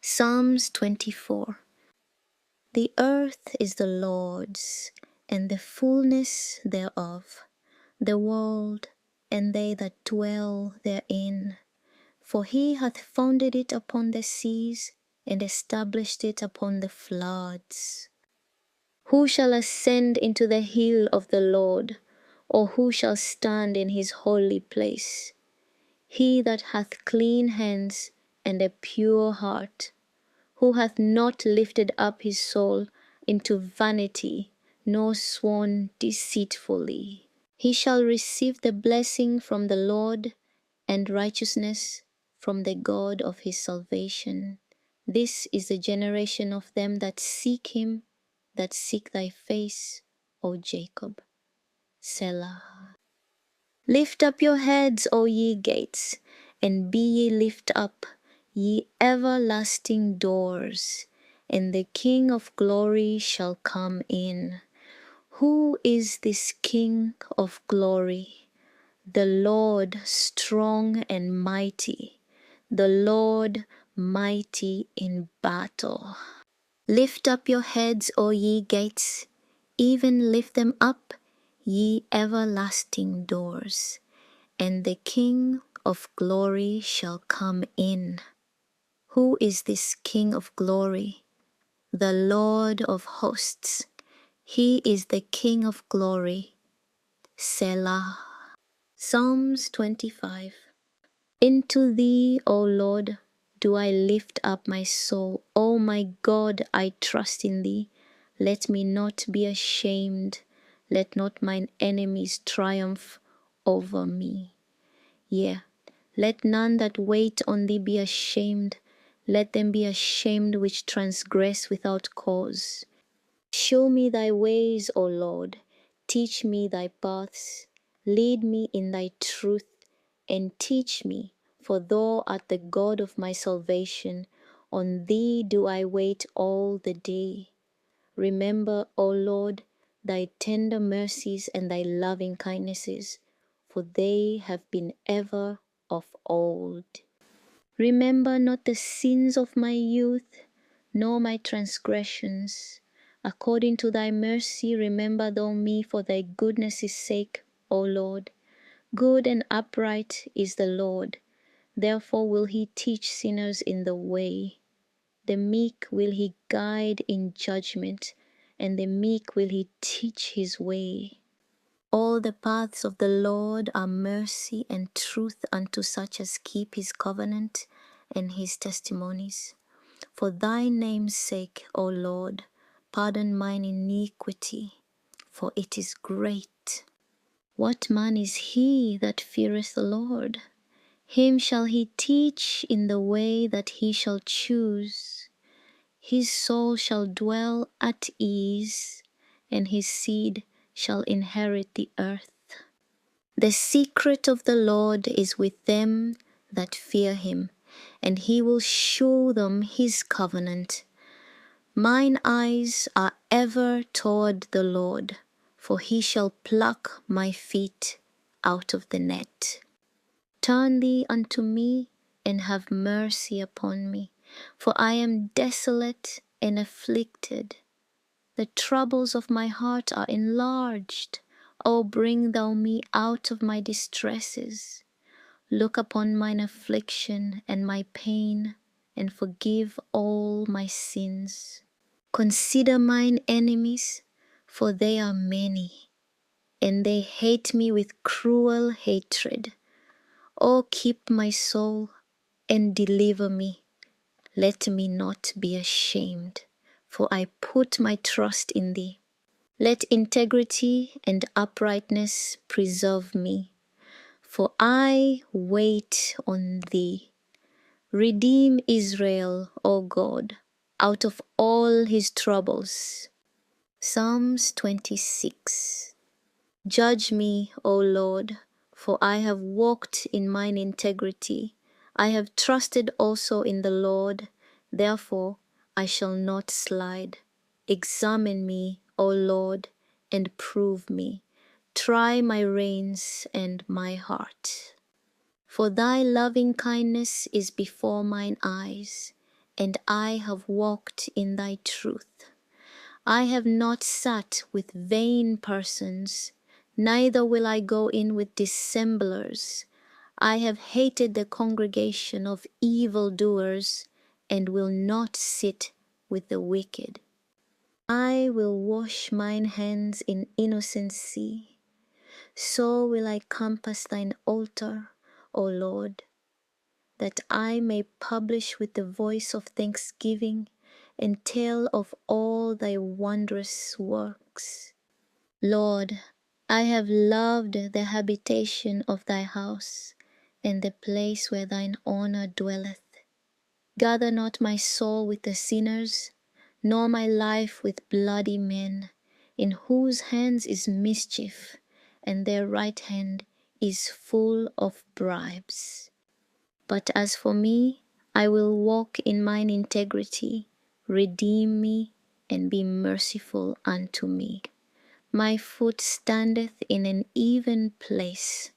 Psalms 24. The earth is the Lord's, and the fullness thereof, the world, and they that dwell therein. For he hath founded it upon the seas, and established it upon the floods. Who shall ascend into the hill of the Lord, or who shall stand in his holy place? He that hath clean hands and a pure heart, who hath not lifted up his soul into vanity, nor sworn deceitfully. He shall receive the blessing from the Lord, and righteousness from the God of his salvation. This is the generation of them that seek him, that seek thy face, O Jacob. Selah. Lift up your heads, O ye gates, and be ye lift up, ye everlasting doors, and the King of glory shall come in. Who is this King of glory? The Lord strong and mighty, the Lord mighty in battle. Lift up your heads, O ye gates, even lift them up, ye everlasting doors, and the King of glory shall come in. Who is this King of glory? The Lord of hosts. He is the King of glory. Selah. Psalms 25. Into thee, O Lord, do I lift up my soul. O my God, I trust in thee. Let me not be ashamed. Let not mine enemies triumph over me. Yea, let none that wait on thee be ashamed. Let them be ashamed which transgress without cause. Show me thy ways, O Lord. Teach me thy paths. Lead me in thy truth and teach me, for thou art the God of my salvation. On thee do I wait all the day. Remember, O Lord, thy tender mercies and thy loving kindnesses, for they have been ever of old. Remember not the sins of my youth, nor my transgressions. According to thy mercy, remember thou me for thy goodness' sake, O Lord. Good and upright is the Lord. Therefore will he teach sinners in the way. The meek will he guide in judgment, and the meek will he teach his way. All the paths of the Lord are mercy and truth unto such as keep his covenant and his testimonies. For thy name's sake, O Lord, pardon mine iniquity, for it is great. What man is he that feareth the Lord? Him shall he teach in the way that he shall choose. His soul shall dwell at ease, and his seed shall inherit the earth. The secret of the Lord is with them that fear him, and he will show them his covenant. Mine eyes are ever toward the Lord, for he shall pluck my feet out of the net. Turn thee unto me, and have mercy upon me, for I am desolate and afflicted. The troubles of my heart are enlarged. O bring thou me out of my distresses. Look upon mine affliction and my pain, and forgive all my sins. Consider mine enemies, for they are many, and they hate me with cruel hatred. O keep my soul and deliver me. Let me not be ashamed, for I put my trust in thee. Let integrity and uprightness preserve me, for I wait on thee. Redeem Israel, O God, out of all his troubles. Psalms 26. Judge me, O Lord, for I have walked in mine integrity. I have trusted also in the Lord, therefore I shall not slide. Examine me, O Lord, and prove me. Try my reins and my heart. For thy loving kindness is before mine eyes, and I have walked in thy truth. I have not sat with vain persons, neither will I go in with dissemblers. I have hated the congregation of evildoers, and will not sit with the wicked. I will wash mine hands in innocency. So will I compass thine altar, O Lord, that I may publish with the voice of thanksgiving and tell of all thy wondrous works. Lord, I have loved the habitation of thy house, and the place where thine honor dwelleth. Gather not my soul with the sinners, nor my life with bloody men, in whose hands is mischief, and their right hand is full of bribes. But as for me, I will walk in mine integrity. Redeem me and be merciful unto me. My foot standeth in an even place.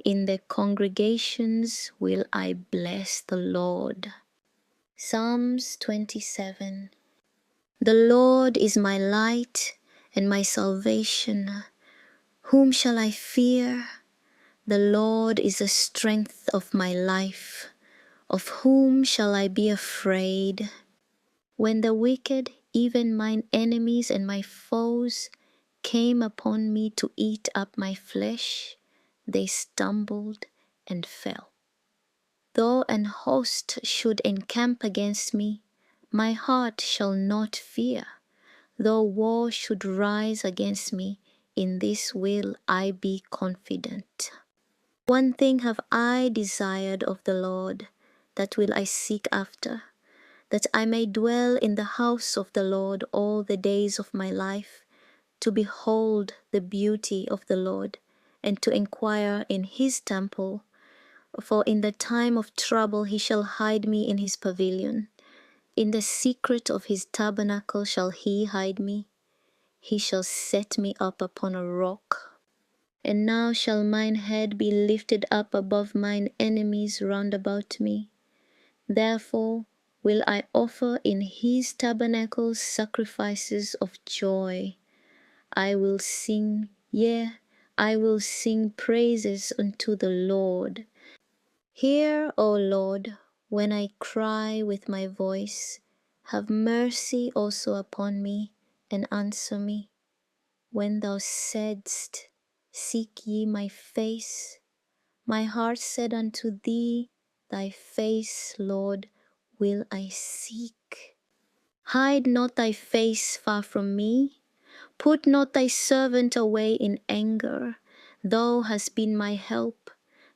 In the congregations will I bless the Lord. Psalms 27. The Lord is my light and my salvation. Whom shall I fear? The Lord is the strength of my life. Of whom shall I be afraid? When the wicked, even mine enemies and my foes, came upon me to eat up my flesh, they stumbled and fell. Though an host should encamp against me, my heart shall not fear. Though war should rise against me, in this will I be confident. One thing have I desired of the Lord, that will I seek after, that I may dwell in the house of the Lord all the days of my life, to behold the beauty of the Lord, and to inquire in his temple. For in the time of trouble he shall hide me in his pavilion. In the secret of his tabernacle shall he hide me. He shall set me up upon a rock. And now shall mine head be lifted up above mine enemies round about me. Therefore will I offer in his tabernacle sacrifices of joy. I will sing, yea, I will sing praises unto the Lord. Hear, O Lord, when I cry with my voice. Have mercy also upon me, and answer me. When thou saidst, seek ye my face, my heart said unto thee, thy face, Lord, will I seek. Hide not thy face far from me. Put not thy servant away in anger. Thou hast been my help.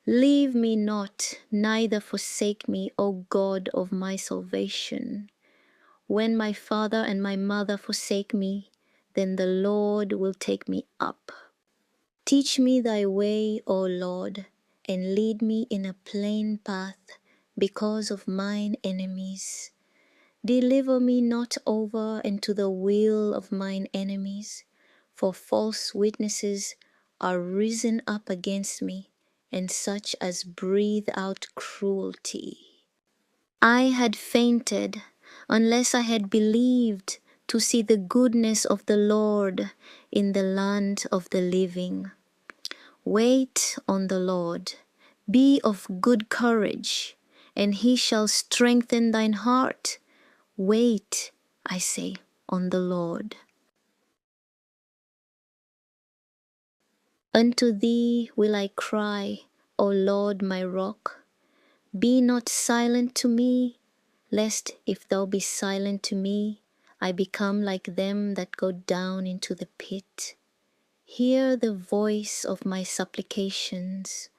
Leave me not, neither forsake me, O God of my salvation. When my father and my mother forsake me, then the Lord will take me up. Teach me thy way, O Lord, and lead me in a plain path because of mine enemies. Deliver me not over into the will of mine enemies, for false witnesses are risen up against me, and such as breathe out cruelty. I had fainted unless I had believed to see the goodness of the Lord in the land of the living. Wait on the Lord, be of good courage, and he shall strengthen thine heart. Wait, I say, on the Lord. Unto thee will I cry, O Lord my rock. Be not silent to me, lest if thou be silent to me, I become like them that go down into the pit. Hear the voice of my supplications,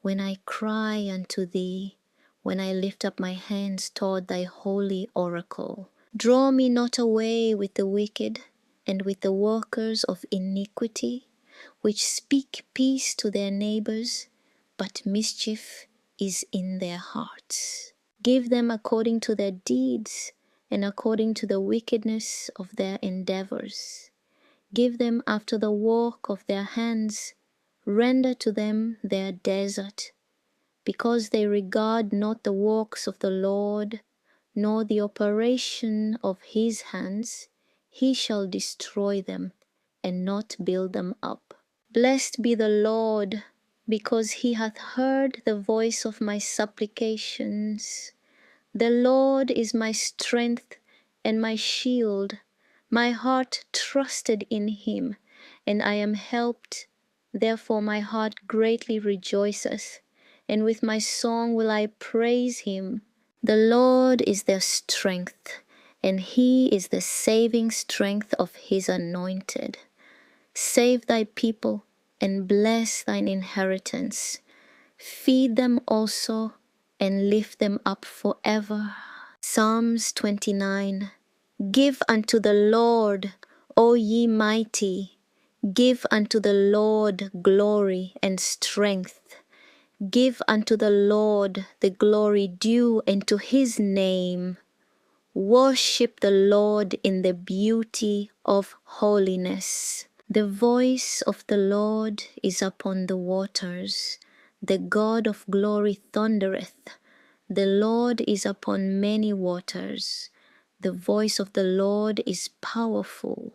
when I cry unto thee, when I lift up my hands toward thy holy oracle. Draw me not away with the wicked and with the workers of iniquity, which speak peace to their neighbors, but mischief is in their hearts. Give them according to their deeds and according to the wickedness of their endeavors. Give them after the work of their hands. Render to them their desert, because they regard not the works of the Lord, nor the operation of his hands. He shall destroy them and not build them up. Blessed be the Lord, because he hath heard the voice of my supplications. The Lord is my strength and my shield. My heart trusted in him, and I am helped. Therefore my heart greatly rejoiceth, and with my song will I praise him. The Lord is their strength, and he is the saving strength of his anointed. Save thy people, and bless thine inheritance. Feed them also, and lift them up forever. Psalms 29. Give unto the Lord, O ye mighty, Give unto the Lord glory and strength. Give unto the Lord the glory due unto his name. Worship the Lord in the beauty of holiness. The voice of the Lord is upon the waters. The God of glory thundereth. The Lord is upon many waters. The voice of the Lord is powerful.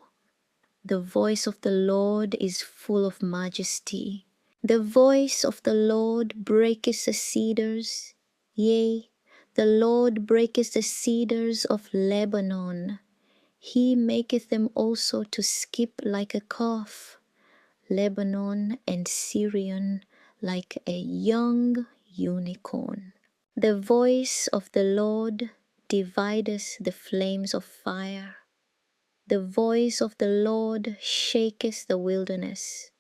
The voice of the Lord is full of majesty. The voice of the Lord breaketh the cedars. Yea, the Lord breaketh the cedars of Lebanon. He maketh them also to skip like a calf. Lebanon and Syrian like a young unicorn. The voice of the Lord divideth the flames of fire. The voice of the Lord shaketh the wilderness.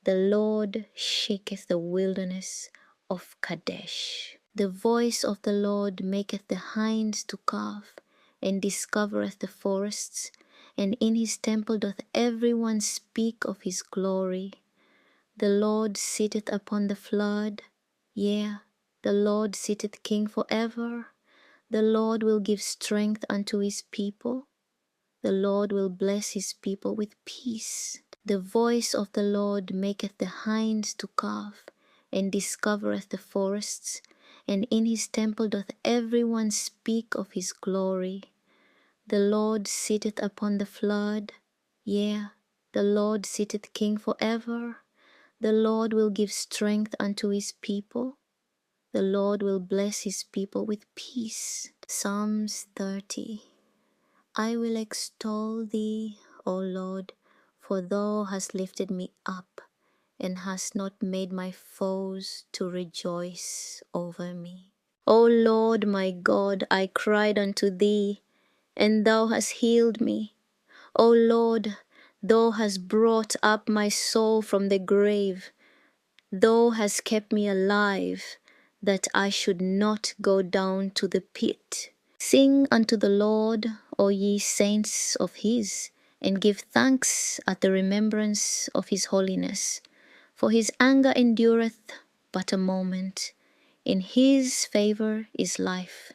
The Lord shaketh the wilderness of Kadesh. The voice of the Lord maketh the hinds to cough, and discovereth the forests, and in his temple doth every one speak of his glory. The Lord sitteth upon the flood, yea, the Lord sitteth king forever. The Lord will give strength unto his people. The Lord will bless his people with peace. The voice of the Lord maketh the hinds to cough, and discovereth the forests, and in his temple doth every one speak of his glory. The Lord sitteth upon the flood, yea, the Lord sitteth king forever. The Lord will give strength unto his people. The Lord will bless his people with peace. Psalms 30. I will extol thee, O Lord, for thou hast lifted me up, and hast not made my foes to rejoice over me. O Lord my God, I cried unto thee, and thou hast healed me. O Lord, thou hast brought up my soul from the grave. Thou hast kept me alive, that I should not go down to the pit. Sing unto the Lord, O ye saints of his, and give thanks at the remembrance of his holiness. For his anger endureth but a moment. In his favor is life.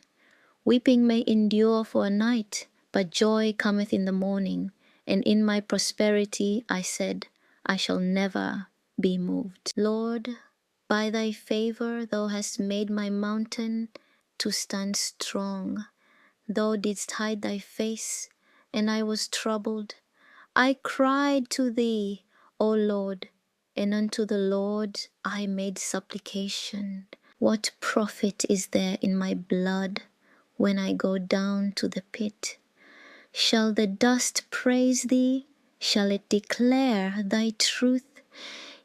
Weeping may endure for a night, but joy cometh in the morning. And in my prosperity I said, I shall never be moved. Lord, by thy favor thou hast made my mountain to stand strong. Thou didst hide thy face, and I was troubled. I cried to thee, O Lord, and unto the Lord I made supplication. What profit is there in my blood when I go down to the pit? Shall the dust praise thee? Shall it declare thy truth?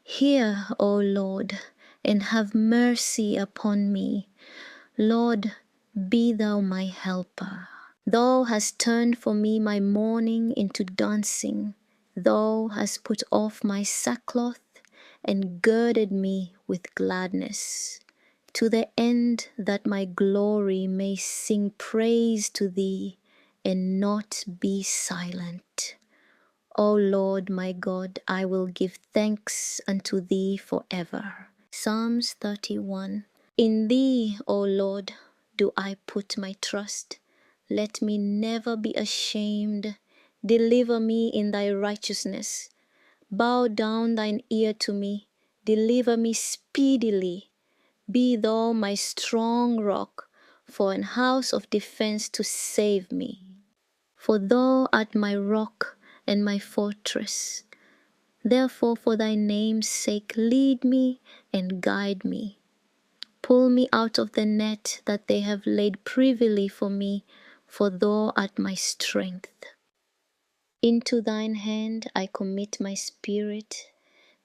Hear, O Lord, and have mercy upon me. Lord, be thou my helper. Thou hast turned for me my mourning into dancing. Thou hast put off my sackcloth and girded me with gladness, to the end that my glory may sing praise to thee and not be silent. O Lord my God, I will give thanks unto thee forever. Psalms 31. In thee, O Lord, do I put my trust. Let me never be ashamed. Deliver me in thy righteousness. Bow down thine ear to me. Deliver me speedily. Be thou my strong rock, for an house of defense to save me. For thou art my rock and my fortress. Therefore, for thy name's sake, lead me and guide me. Pull me out of the net that they have laid privily for me, for thou art my strength. Into thine hand I commit my spirit.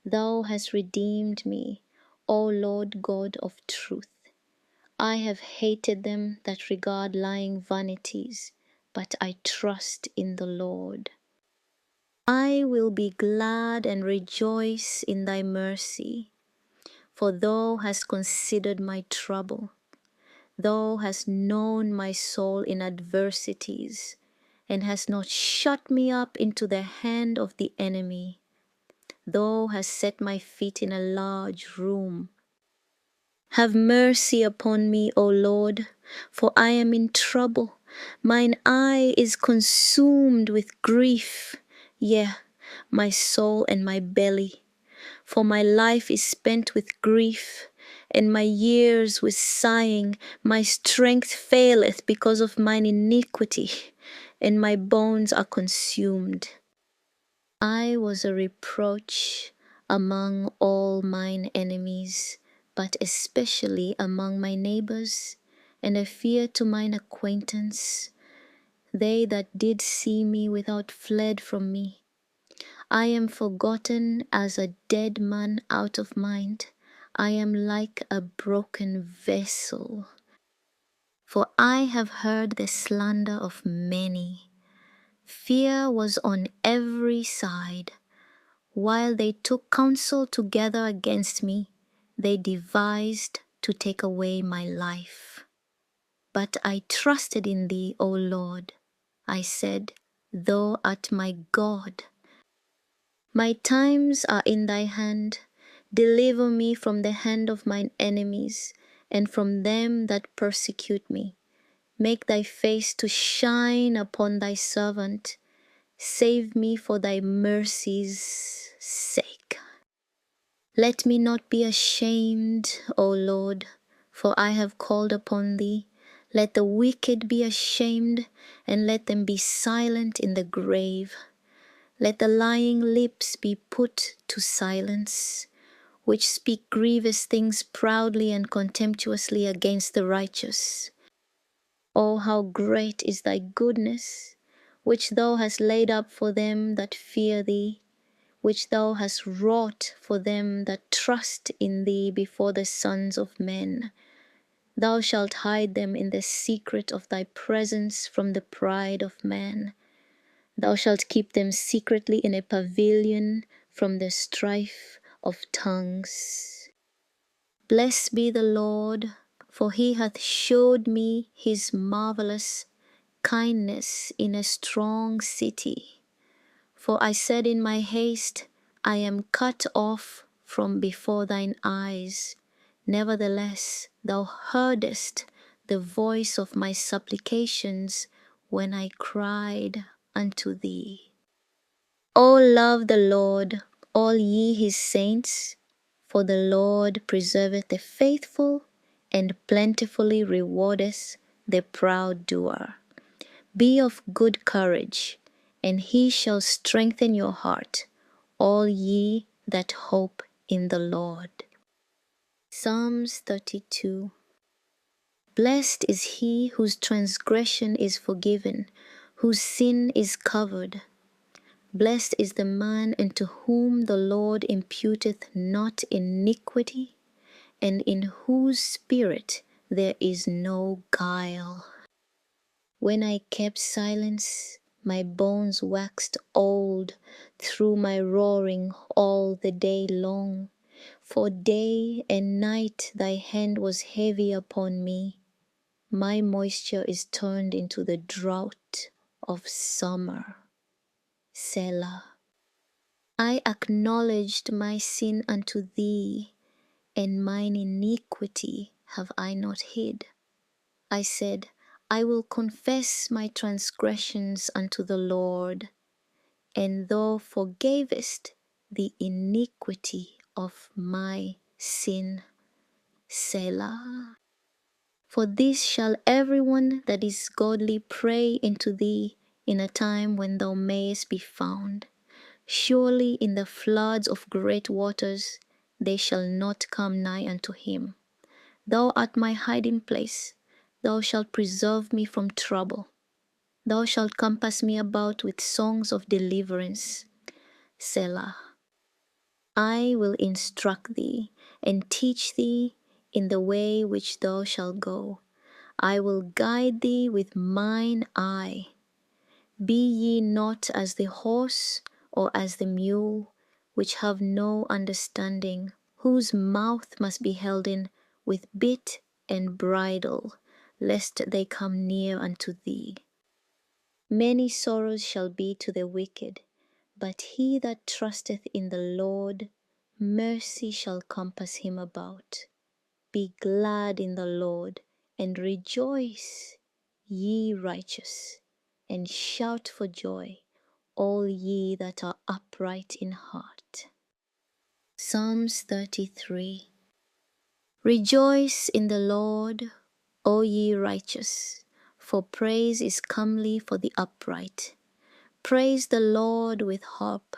Thou hast redeemed me, O Lord God of truth. I have hated them that regard lying vanities, but I trust in the Lord. I will be glad and rejoice in thy mercy, for thou hast considered my trouble. Thou hast known my soul in adversities, and hast not shut me up into the hand of the enemy. thou hast set my feet in a large room. Have mercy upon me, O Lord, for I am in trouble. Mine eye is consumed with grief, yea, my soul and my belly. For my life is spent with grief, and my years with sighing. My strength faileth because of mine iniquity, and my bones are consumed. I was a reproach among all mine enemies, but especially among my neighbors, and a fear to mine acquaintance. They that did see me without fled from me. I am forgotten as a dead man out of mind. I am like a broken vessel. For I have heard the slander of many. Fear was on every side. While they took counsel together against me, they devised to take away my life. But I trusted in thee, O Lord. I said, Thou art my God. My times are in thy hand. Deliver me from the hand of mine enemies, and from them that persecute me. Make thy face to shine upon thy servant. Save me for thy mercy's sake. Let me not be ashamed, O Lord, for I have called upon thee. Let the wicked be ashamed, and let them be silent in the grave. Let the lying lips be put to silence, which speak grievous things proudly and contemptuously against the righteous. Oh, how great is thy goodness, which thou hast laid up for them that fear thee, which thou hast wrought for them that trust in thee before the sons of men. Thou shalt hide them in the secret of thy presence from the pride of man. Thou shalt keep them secretly in a pavilion from the strife of tongues. Blessed be the Lord, for he hath showed me his marvelous kindness in a strong city. For I said in my haste, I am cut off from before thine eyes. Nevertheless, thou heardest the voice of my supplications when I cried unto thee. O love the Lord, all ye his saints, for the Lord preserveth the faithful, and plentifully rewardeth the proud doer. Be of good courage, and he shall strengthen your heart, all ye that hope in the Lord. Psalms 32. Blessed is he whose transgression is forgiven, whose sin is covered. Blessed is the man unto whom the Lord imputeth not iniquity, and in whose spirit there is no guile. When I kept silence, my bones waxed old through my roaring all the day long. For day and night thy hand was heavy upon me. My moisture is turned into the drought of summer. Selah. I acknowledged my sin unto thee, and mine iniquity have I not hid. I said, I will confess my transgressions unto the Lord, and thou forgavest the iniquity of my sin. Selah. For this shall everyone that is godly pray into thee in a time when thou mayest be found. Surely in the floods of great waters they shall not come nigh unto him. Thou art my hiding place. Thou shalt preserve me from trouble. Thou shalt compass me about with songs of deliverance. Selah. I will instruct thee and teach thee in the way which thou shalt go. I will guide thee with mine eye. Be ye not as the horse or as the mule, which have no understanding, whose mouth must be held in with bit and bridle, lest they come near unto thee. Many sorrows shall be to the wicked, But he that trusteth in the Lord, mercy shall compass him about. Be glad in the Lord, and rejoice, ye righteous, and shout for joy, all ye that are upright in heart. Psalms 33. Rejoice in the Lord, O ye righteous, for praise is comely for the upright. Praise the Lord with harp,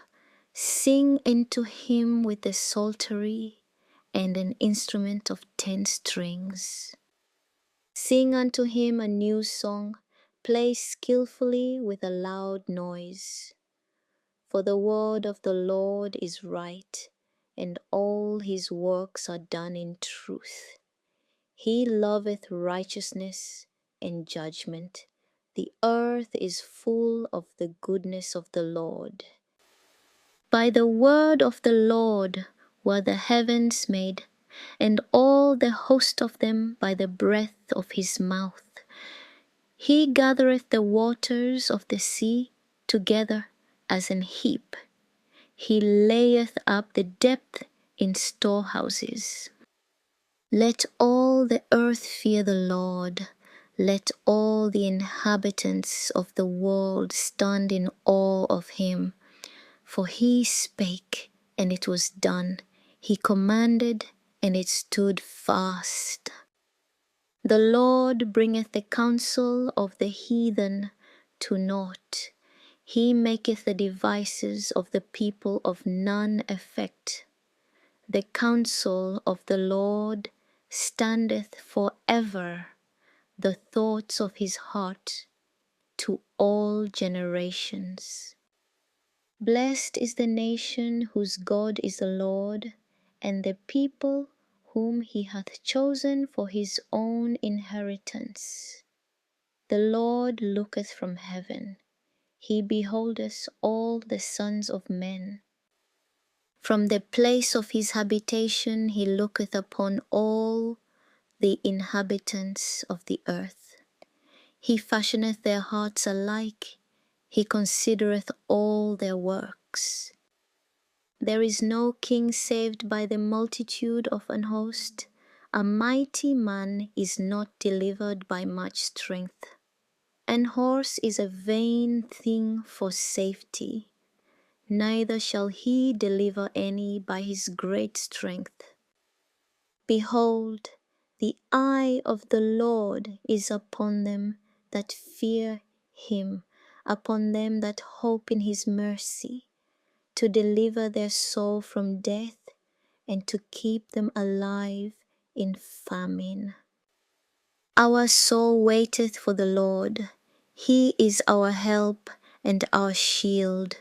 sing unto him with the psaltery and an instrument of 10 strings. Sing unto him a new song, play skillfully with a loud noise. For the word of the Lord is right, and all his works are done in truth. He loveth righteousness and judgment. The earth is full of the goodness of the Lord. By the word of the Lord were the heavens made, and all the host of them by the breath of his mouth. He gathereth the waters of the sea together as an heap. He layeth up the depth in storehouses. Let all the earth fear the Lord. Let all the inhabitants of the world stand in awe of him. For he spake, and it was done. He commanded, and it stood fast. The Lord bringeth the counsel of the heathen to naught. He maketh the devices of the people of none effect. The counsel of the Lord standeth for ever, the thoughts of his heart to all generations. Blessed is the nation whose God is the Lord, and the people whom he hath chosen for his own inheritance. The Lord looketh from heaven, he beholdeth all the sons of men. From the place of his habitation he looketh upon all the inhabitants of the earth. He fashioneth their hearts alike, he considereth all their works. There is no king saved by the multitude of an host. A mighty man is not delivered by much strength. An horse is a vain thing for safety, neither shall he deliver any by his great strength. Behold, the eye of the Lord is upon them that fear him, upon them that hope in his mercy, to deliver their soul from death and to keep them alive in famine. Our soul waiteth for the Lord. He is our help and our shield.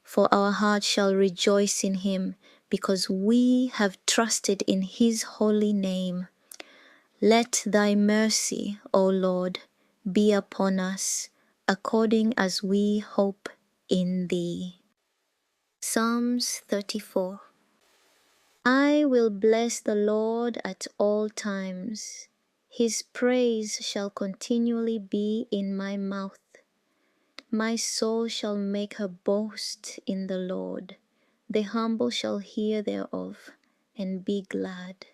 For our heart shall rejoice in him, because we have trusted in his holy name. Let thy mercy, O Lord, be upon us, according as we hope in thee. Psalms 34. I will bless the Lord at all times. His praise shall continually be in my mouth. My soul shall make her boast in the Lord. The humble shall hear thereof, and be glad.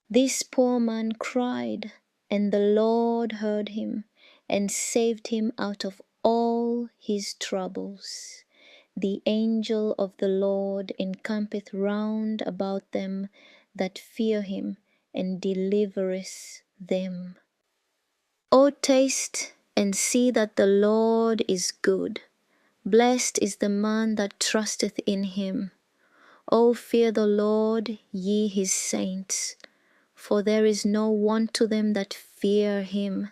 This poor man cried, and the Lord heard him, and saved him out of all his troubles. The angel of the Lord encampeth round about them that fear him, and delivereth them. O taste and see that the Lord is good. Blessed is the man that trusteth in him. O fear the Lord, ye his saints, for there is no want to them that fear him.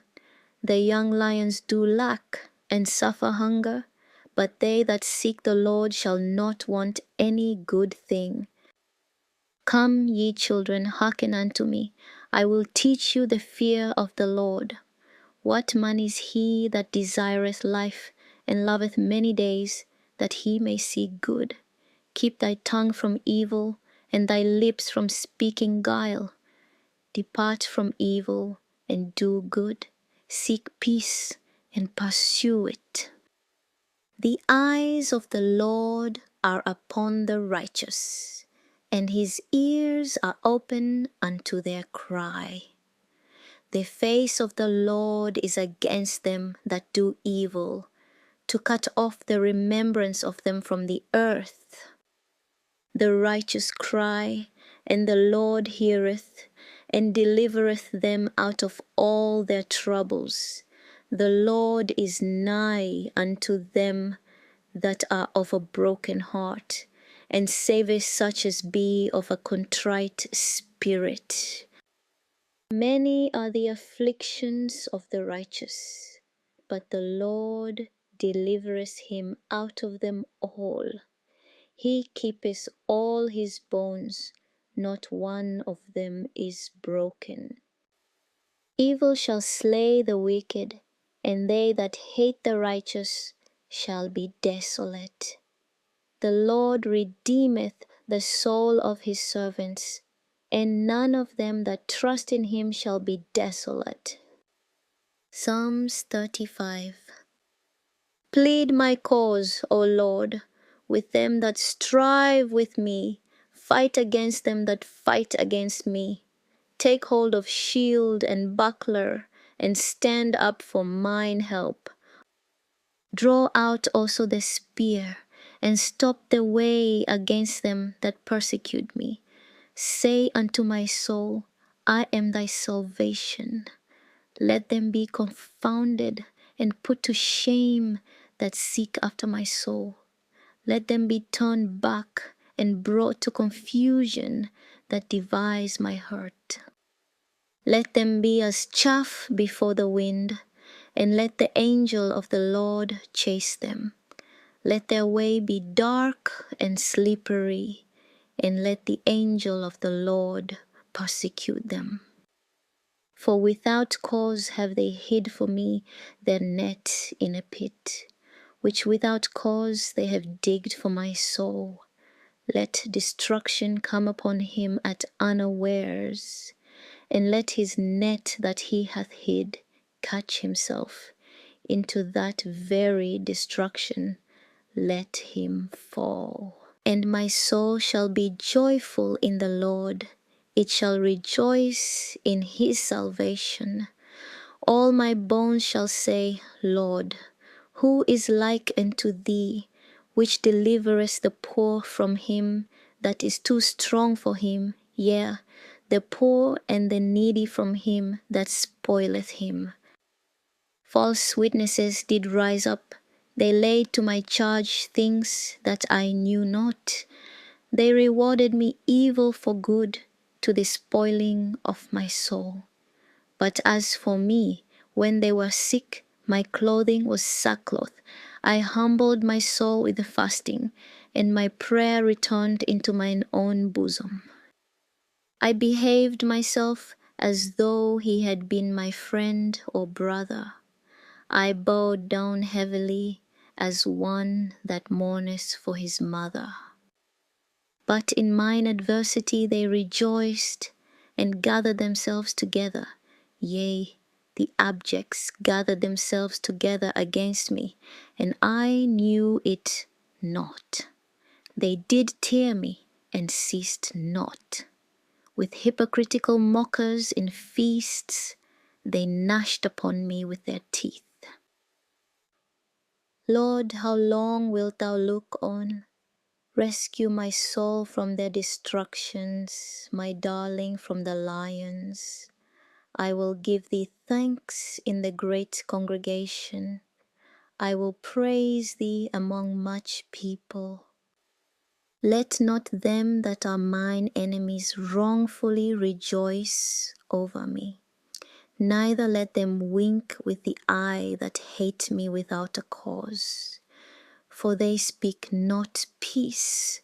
The young lions do lack and suffer hunger, but they that seek the Lord shall not want any good thing. Come, ye children, hearken unto me. I will teach you the fear of the Lord. What man is he that desireth life, and loveth many days, that he may see good? Keep thy tongue from evil, and thy lips from speaking guile. Depart from evil, and do good. Seek peace, and pursue it. The eyes of the Lord are upon the righteous, and his ears are open unto their cry. The face of the Lord is against them that do evil, to cut off the remembrance of them from the earth. The righteous cry, and the Lord heareth, and delivereth them out of all their troubles. The Lord is nigh unto them that are of a broken heart, and saveth such as be of a contrite spirit. Many are the afflictions of the righteous, but the Lord delivereth him out of them all. He keepeth all his bones, not one of them is broken. Evil shall slay the wicked, and they that hate the righteous shall be desolate. The Lord redeemeth the soul of his servants, and none of them that trust in him shall be desolate. Psalms 35. Plead my cause, O Lord, with them that strive with me. Fight against them that fight against me. Take hold of shield and buckler, and stand up for mine help. Draw out also the spear, and stop the way against them that persecute me. Say unto my soul, I am thy salvation. Let them be confounded and put to shame that seek after my soul. Let them be turned back and brought to confusion that devise my hurt. Let them be as chaff before the wind, and let the angel of the Lord chase them. Let their way be dark and slippery, and let the angel of the Lord persecute them. For without cause have they hid for me their net in a pit, which without cause they have digged for my soul. Let destruction come upon him at unawares, and let his net that he hath hid catch himself. Into that very destruction let him fall. And my soul shall be joyful in the Lord. It shall rejoice in his salvation. All my bones shall say, Lord, who is like unto thee, which deliverest the poor from him that is too strong for him, yea, the poor and the needy from him that spoileth him. False witnesses did rise up. They laid to my charge things that I knew not. They rewarded me evil for good, to the spoiling of my soul. But as for me, when they were sick, my clothing was sackcloth. I humbled my soul with fasting, and my prayer returned into mine own bosom. I behaved myself as though he had been my friend or brother. I bowed down heavily as one that mourneth for his mother. But in mine adversity they rejoiced and gathered themselves together. Yea, the abjects gathered themselves together against me, and I knew it not. They did tear me and ceased not. With hypocritical mockers in feasts, they gnashed upon me with their teeth. Lord, how long wilt thou look on? Rescue my soul from their destructions, my darling from the lions. I will give thee thanks in the great congregation. I will praise thee among much people. Let not them that are mine enemies wrongfully rejoice over me. Neither let them wink with the eye that hate me without a cause. For they speak not peace,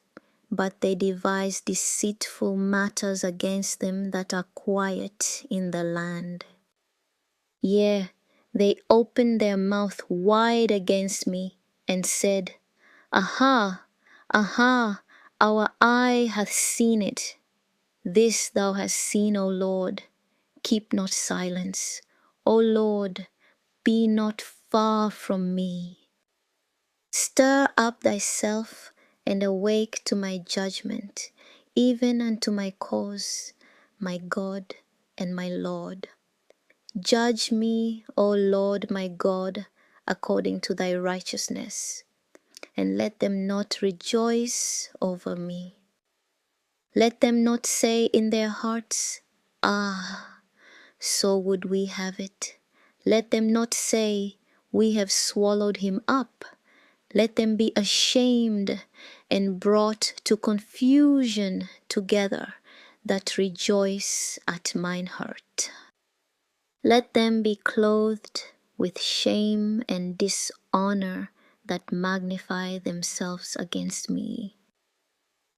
but they devise deceitful matters against them that are quiet in the land. Yea, they opened their mouth wide against me, and said, Aha, aha, our eye hath seen it. This thou hast seen, O Lord. Keep not silence. O Lord, be not far from me. Stir up thyself and awake to my judgment, even unto my cause, my God and my Lord. Judge me, O Lord my God, according to thy righteousness, and let them not rejoice over me. Let them not say in their hearts, Ah, so would we have it. Let them not say, We have swallowed him up. Let them be ashamed and brought to confusion together that rejoice at mine hurt. Let them be clothed with shame and dishonor that magnify themselves against me.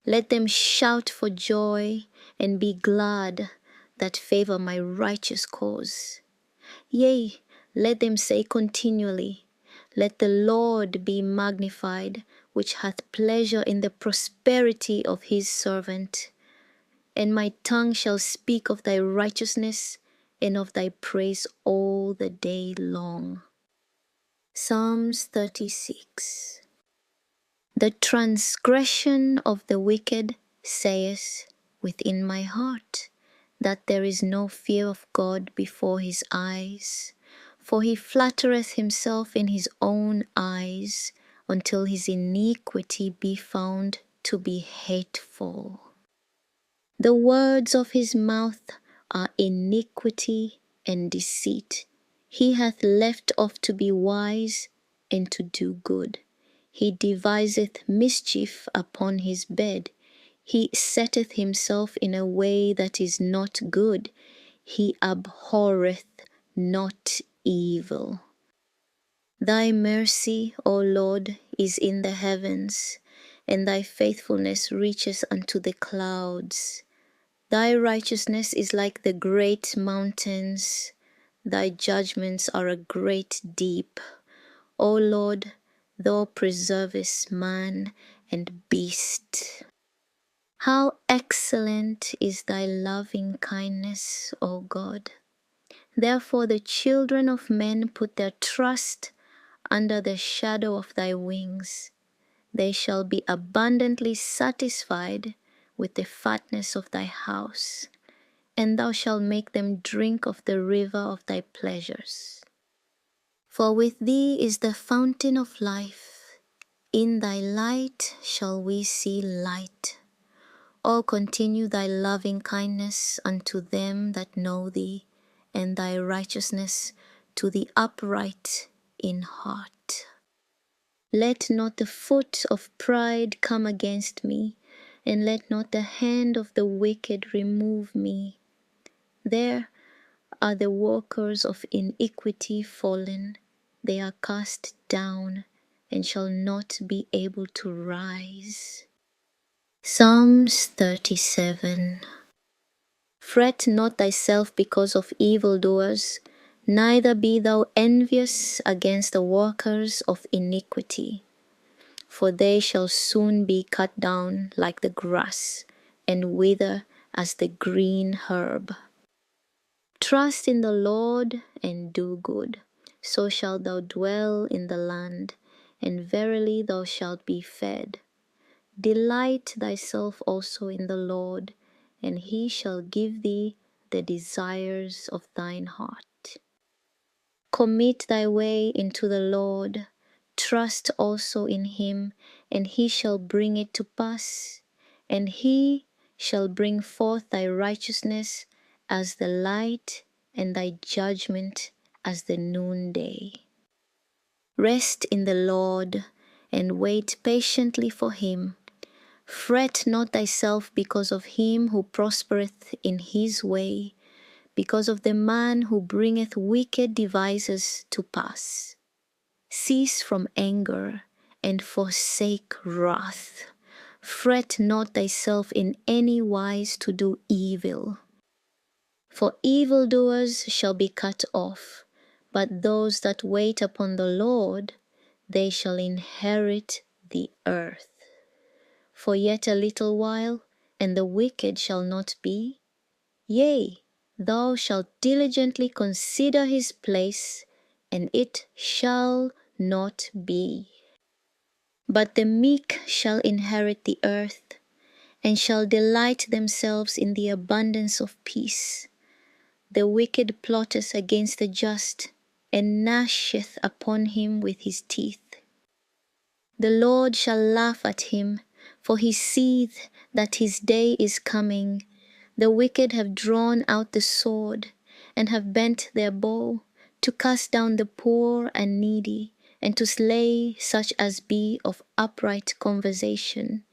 Let them shout for joy and be glad that favor my righteous cause. Yea, let them say continually, Let the Lord be magnified, which hath pleasure in the prosperity of his servant. And my tongue shall speak of thy righteousness and of thy praise all the day long. Psalms 36. The transgression of the wicked saith within my heart, that there is no fear of God before his eyes. For he flattereth himself in his own eyes, until his iniquity be found to be hateful. The words of his mouth are iniquity and deceit. He hath left off to be wise and to do good. He deviseth mischief upon his bed. He setteth himself in a way that is not good. He abhorreth not evil. Thy mercy, O Lord, is in the heavens, and thy faithfulness reaches unto the clouds. Thy righteousness is like the great mountains. Thy judgments are a great deep. O Lord, thou preservest man and beast. How excellent is thy loving kindness, O God. Therefore the children of men put their trust under the shadow of thy wings. They shall be abundantly satisfied with the fatness of thy house, and thou shalt make them drink of the river of thy pleasures. For with thee is the fountain of life. In thy light shall we see light. O continue thy loving kindness unto them that know thee, and thy righteousness to the upright in heart. Let not the foot of pride come against me, and let not the hand of the wicked remove me. There are the workers of iniquity fallen. They are cast down and shall not be able to rise. Psalms 37. Fret not thyself because of evildoers, neither be thou envious against the workers of iniquity. For they shall soon be cut down like the grass, and wither as the green herb. Trust in the Lord and do good, so shalt thou dwell in the land, and verily thou shalt be fed. Delight thyself also in the Lord, and he shall give thee the desires of thine heart. Commit thy way into the Lord, trust also in him, and he shall bring it to pass. And he shall bring forth thy righteousness as the light, and thy judgment as the noonday. Rest in the Lord, and wait patiently for him. Fret not thyself because of him who prospereth in his way, because of the man who bringeth wicked devices to pass. Cease from anger, and forsake wrath. Fret not thyself in any wise to do evil. For evildoers shall be cut off, but those that wait upon the Lord, they shall inherit the earth. For yet a little while, and the wicked shall not be. Yea, thou shalt diligently consider his place, and it shall not be. But the meek shall inherit the earth, and shall delight themselves in the abundance of peace. The wicked plotteth against the just, and gnasheth upon him with his teeth. The Lord shall laugh at him, for he seeth that his day is coming. The wicked have drawn out the sword, and have bent their bow, to cast down the poor and needy, and to slay such as be of upright conversation.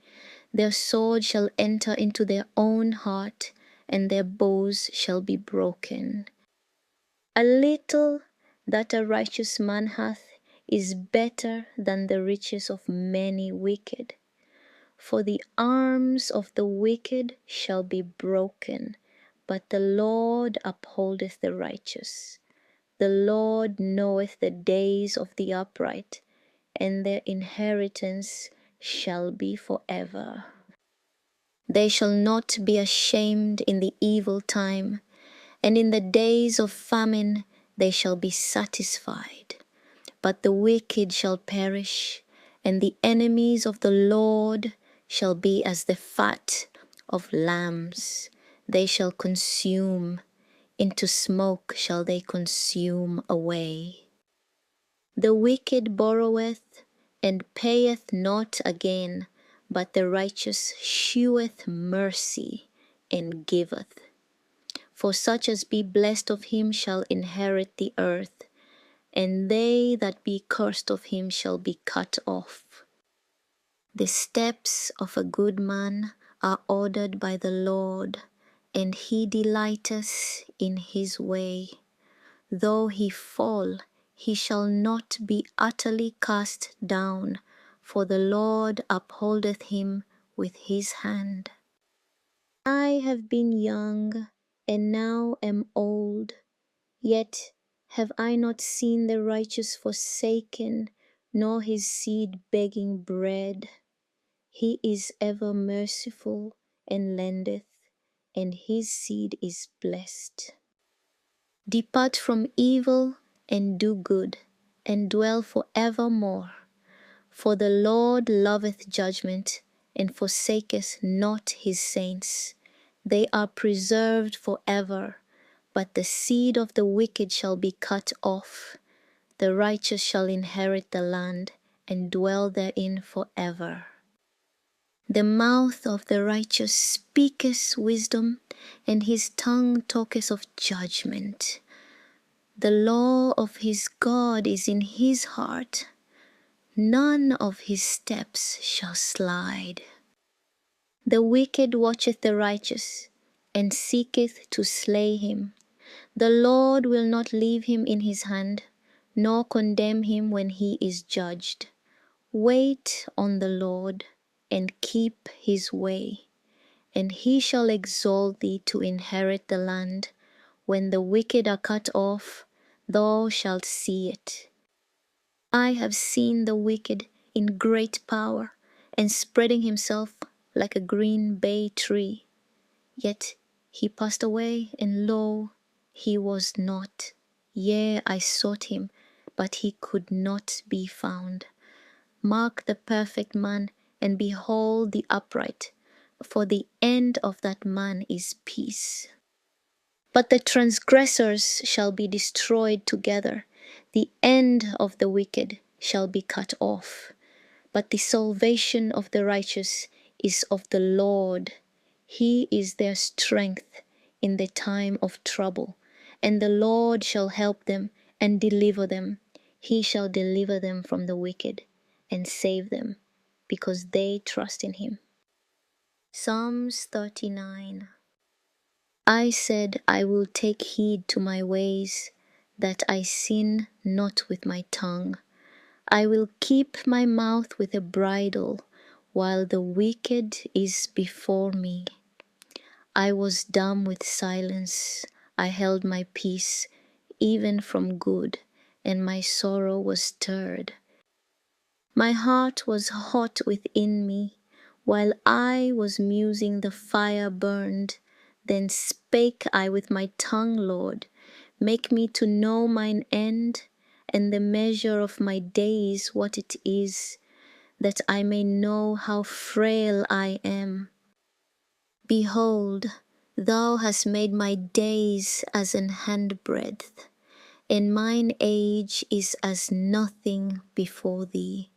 Their sword shall enter into their own heart, and their bows shall be broken. A little that a righteous man hath is better than the riches of many wicked. For the arms of the wicked shall be broken, but the Lord upholdeth the righteous. The Lord knoweth the days of the upright, and their inheritance shall be forever. They shall not be ashamed in the evil time, and in the days of famine they shall be satisfied. But the wicked shall perish, and the enemies of the Lord shall be as the fat of lambs. They shall consume, into smoke shall they consume away. The wicked borroweth, and payeth not again, but the righteous sheweth mercy, and giveth. For such as be blessed of him shall inherit the earth, and they that be cursed of him shall be cut off. The steps of a good man are ordered by the Lord, and he delighteth in his way. Though he fall, he shall not be utterly cast down, for the Lord upholdeth him with his hand. I have been young, and now am old, yet have I not seen the righteous forsaken, nor his seed begging bread. He is ever merciful, and lendeth, and his seed is blessed. Depart from evil, and do good, and dwell for evermore. For the Lord loveth judgment, and forsaketh not his saints. They are preserved for ever, but the seed of the wicked shall be cut off. The righteous shall inherit the land, and dwell therein for ever. The mouth of the righteous speaketh wisdom, and his tongue talketh of judgment. The law of his God is in his heart. None of his steps shall slide. The wicked watcheth the righteous, and seeketh to slay him. The Lord will not leave him in his hand, nor condemn him when he is judged. Wait on the Lord, and keep his way, and he shall exalt thee to inherit the land. When the wicked are cut off, thou shalt see it. I have seen the wicked in great power, and spreading himself like a green bay tree. Yet he passed away, and lo, he was not. Yea, I sought him, but he could not be found. Mark the perfect man, and behold the upright, for the end of that man is peace. But the transgressors shall be destroyed together. The end of the wicked shall be cut off. But the salvation of the righteous is of the Lord. He is their strength in the time of trouble. And the Lord shall help them and deliver them. He shall deliver them from the wicked and save them, because they trust in him. Psalms 39. I said, I will take heed to my ways, that I sin not with my tongue. I will keep my mouth with a bridle, while the wicked is before me. I was dumb with silence. I held my peace, even from good, and my sorrow was stirred. My heart was hot within me, while I was musing the fire burned. Then spake I with my tongue, Lord, make me to know mine end, and the measure of my days what it is, that I may know how frail I am. Behold, thou hast made my days as an handbreadth, and mine age is as nothing before thee.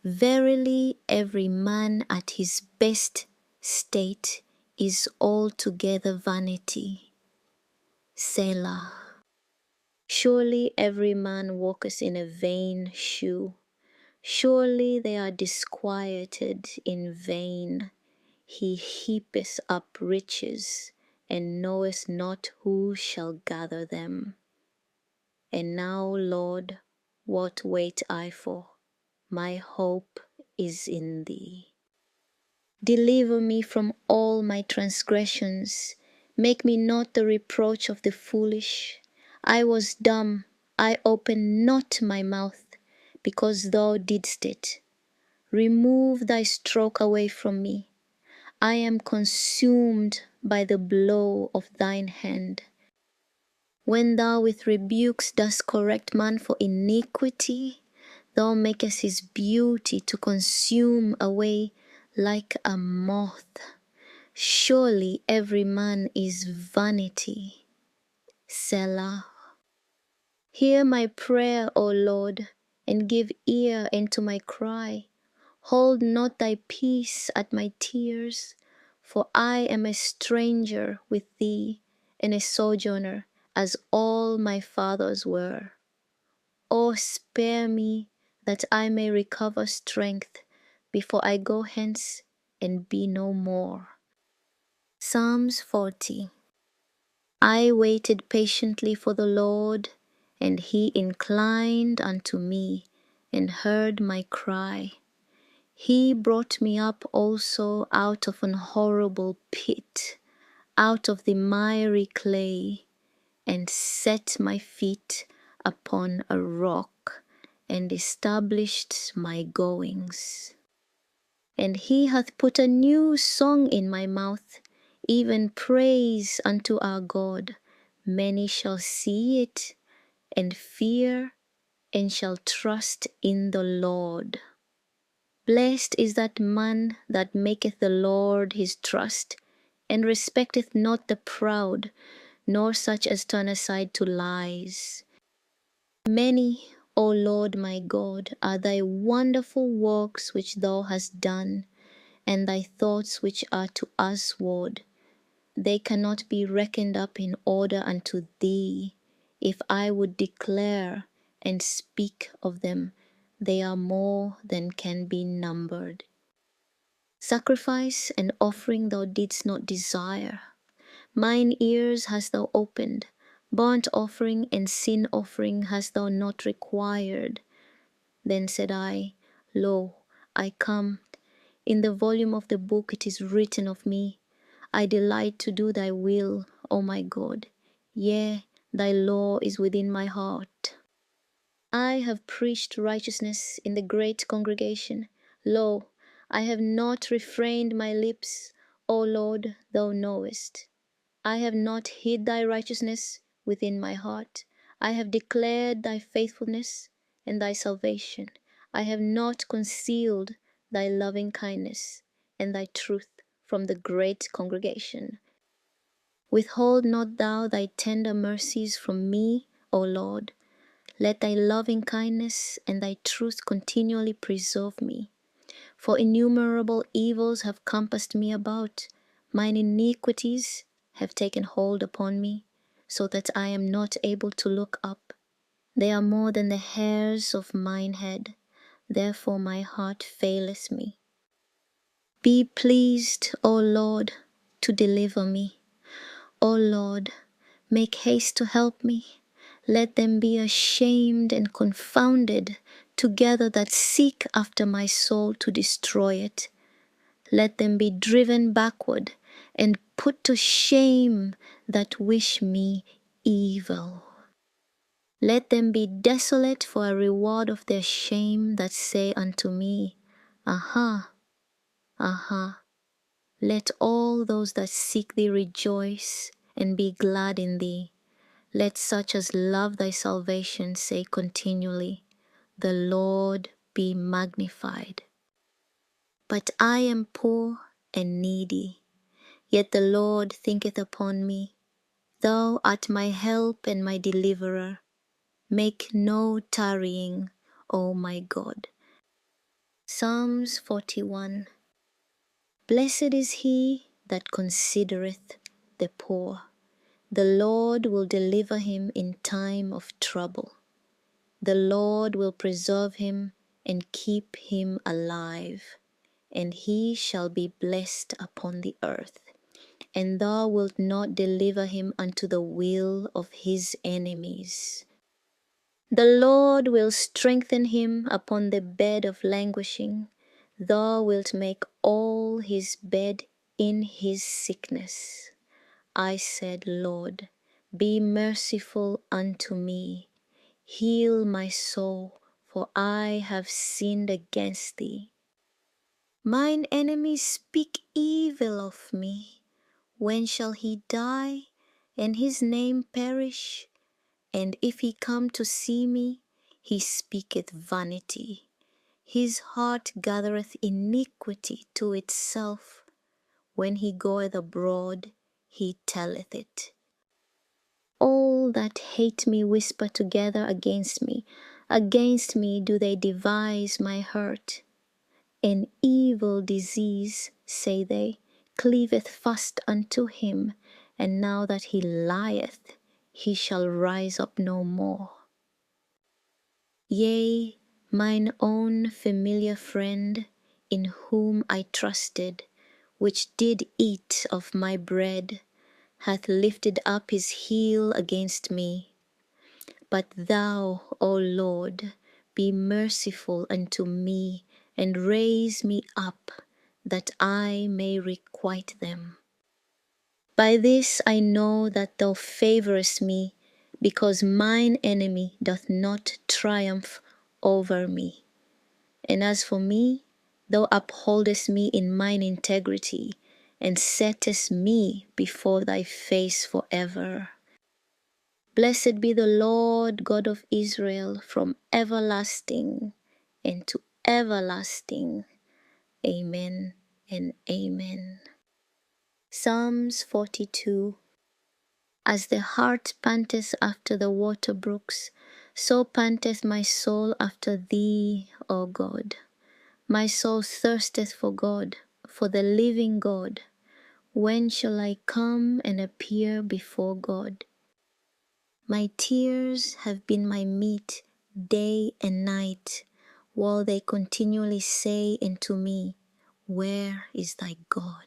Verily, every man at his best state is altogether vanity. Selah. Surely every man walketh in a vain shew. Surely they are disquieted in vain. He heapeth up riches, and knoweth not who shall gather them. And now, Lord, what wait I for? My hope is in thee. Deliver me from all my transgressions. Make me not the reproach of the foolish. I was dumb, I opened not my mouth, because thou didst it. Remove thy stroke away from me. I am consumed by the blow of thine hand. When thou with rebukes dost correct man for iniquity, thou makest his beauty to consume away like a moth. Surely every man is vanity. Selah. Hear my prayer, O Lord, and give ear unto my cry. Hold not thy peace at my tears, for I am a stranger with thee, and a sojourner, as all my fathers were. O spare me, that I may recover strength, before I go hence and be no more. Psalms 40. I waited patiently for the Lord, and he inclined unto me, and heard my cry. He brought me up also out of an horrible pit, out of the miry clay, and set my feet upon a rock, and established my goings. And he hath put a new song in my mouth, even praise unto our God. Many shall see it, and fear, and shall trust in the Lord. Blessed is that man that maketh the Lord his trust, and respecteth not the proud, nor such as turn aside to lies. Many, O Lord my God, are thy wonderful works which thou hast done, and thy thoughts which are to us ward. They cannot be reckoned up in order unto thee. If I would declare and speak of them, they are more than can be numbered. Sacrifice and offering thou didst not desire. Mine ears hast thou opened. Burnt offering and sin offering hast thou not required. Then said I, Lo, I come. In the volume of the book it is written of me, I delight to do thy will, O my God. Yea, thy law is within my heart. I have preached righteousness in the great congregation. Lo, I have not refrained my lips. O Lord, thou knowest. I have not hid thy righteousness within my heart. I have declared thy faithfulness and thy salvation. I have not concealed thy loving kindness and thy truth from the great congregation. Withhold not thou thy tender mercies from me, O Lord. Let thy loving kindness and thy truth continually preserve me. For innumerable evils have compassed me about. Mine iniquities have taken hold upon me, so that I am not able to look up. They are more than the hairs of mine head. Therefore my heart faileth me. Be pleased, O Lord, to deliver me. O Lord, make haste to help me. Let them be ashamed and confounded together that seek after my soul to destroy it. Let them be driven backward and put to shame that wish me evil. Let them be desolate for a reward of their shame that say unto me, Aha, aha. Let all those that seek thee rejoice and be glad in thee. Let such as love thy salvation say continually, The Lord be magnified. But I am poor and needy, yet the Lord thinketh upon me. Thou art my help and my deliverer. Make no tarrying, O my God. Psalms 41. Blessed is he that considereth the poor. The Lord will deliver him in time of trouble. The Lord will preserve him and keep him alive, and he shall be blessed upon the earth. And thou wilt not deliver him unto the will of his enemies. The Lord will strengthen him upon the bed of languishing. Thou wilt make all his bed in his sickness. I said, Lord, be merciful unto me. Heal my soul, for I have sinned against thee. Mine enemies speak evil of me. When shall he die, and his name perish? And if he come to see me, he speaketh vanity. His heart gathereth iniquity to itself. When he goeth abroad, he telleth it. All that hate me whisper together against me. Against me do they devise my hurt. An evil disease, say they, cleaveth fast unto him, and now that he lieth, he shall rise up no more. Yea, mine own familiar friend, in whom I trusted, which did eat of my bread, hath lifted up his heel against me. But thou, O Lord, be merciful unto me, and raise me up, that I may requite them. By this I know that thou favorest me, because mine enemy doth not triumph over me. And as for me, thou upholdest me in mine integrity, and settest me before thy face forever. Blessed be the Lord God of Israel from everlasting and to everlasting. Amen and amen. Psalms 42. As the hart panteth after the water brooks, so panteth my soul after thee, O God. My soul thirsteth for God, for the living God. When shall I come and appear before God? My tears have been my meat day and night, while they continually say unto me, Where is thy God?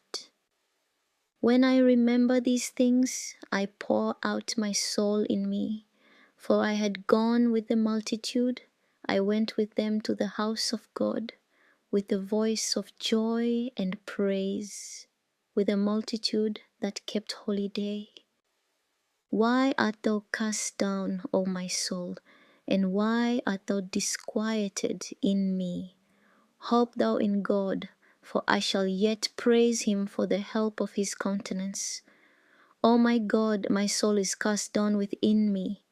When I remember these things, I pour out my soul in me. For I had gone with the multitude, I went with them to the house of God, with the voice of joy and praise, with a multitude that kept holy day. Why art thou cast down, O my soul, and why art thou disquieted in me? Hope thou in God, for I shall yet praise him for the help of his countenance. O my God, my soul is cast down within me.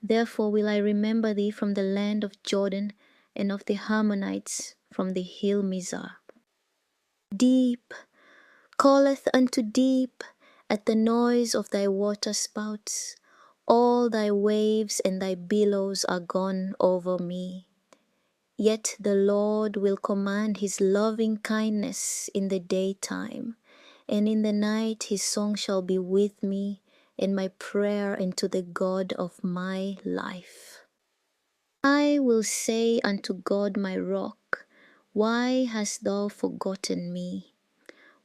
Therefore will I remember thee from the land of Jordan, and of the Harmonites from the hill Mizar. Deep calleth unto deep at the noise of thy water spouts. All thy waves and thy billows are gone over me. Yet the Lord will command his loving kindness in the daytime, and in the night his song shall be with me, and my prayer unto the God of my life. I will say unto God my rock, Why hast thou forgotten me?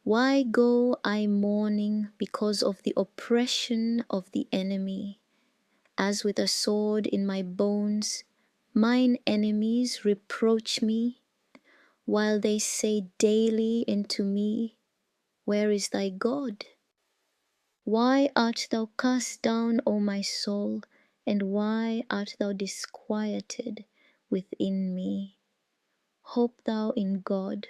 Why go I mourning because of the oppression of the enemy? As with a sword in my bones, mine enemies reproach me, while they say daily unto me, Where is thy God? Why art thou cast down, O my soul, and why art thou disquieted within me? Hope thou in God,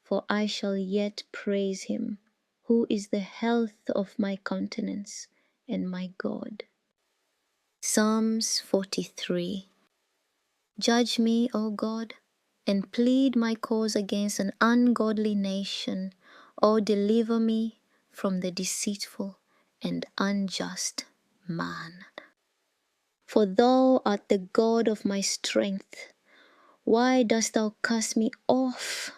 for I shall yet praise him, who is the health of my countenance and my God. Psalms 43. Judge me, O God, and plead my cause against an ungodly nation, or deliver me from the deceitful and unjust man. For thou art the God of my strength. Why dost thou cast me off?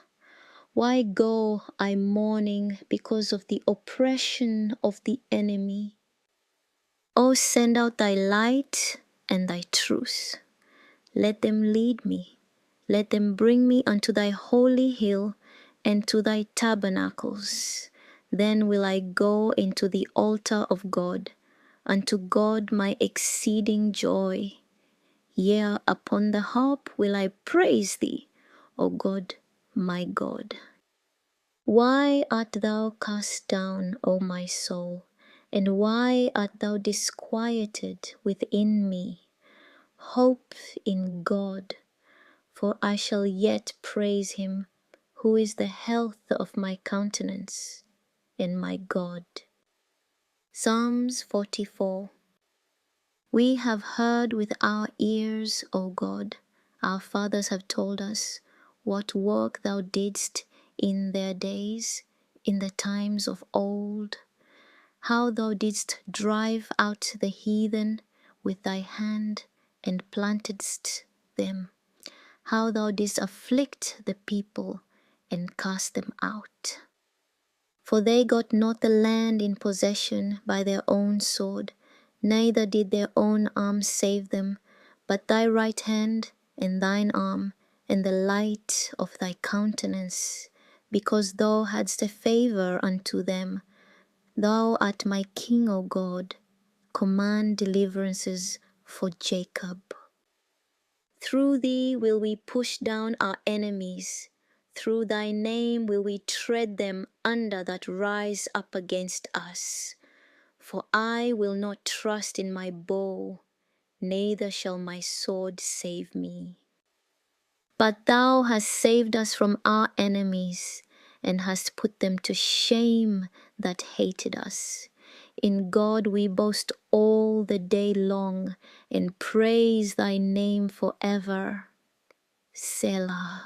Why go I mourning because of the oppression of the enemy? O send out thy light and thy truth. Let them lead me. Let them bring me unto thy holy hill and to thy tabernacles. Then will I go into the altar of God, unto God my exceeding joy. Yea, upon the harp will I praise thee, O God, my God. Why art thou cast down, O my soul? And why art thou disquieted within me? Hope in God, for I shall yet praise him, who is the health of my countenance and my God. Psalms 44. We have heard with our ears, O God. Our fathers have told us what work thou didst in their days, in the times of old, how thou didst drive out the heathen with thy hand and plantedst them, how thou didst afflict the people and cast them out. For they got not the land in possession by their own sword, neither did their own arm save them, but thy right hand and thine arm, and the light of thy countenance, because thou hadst a favour unto them. Thou art my King, O God. Command deliverances for Jacob. Through thee will we push down our enemies. Through thy name will we tread them under that rise up against us. For I will not trust in my bow, neither shall my sword save me. But thou hast saved us from our enemies, and hast put them to shame that hated us. In God we boast all the day long, and praise thy name forever. Selah.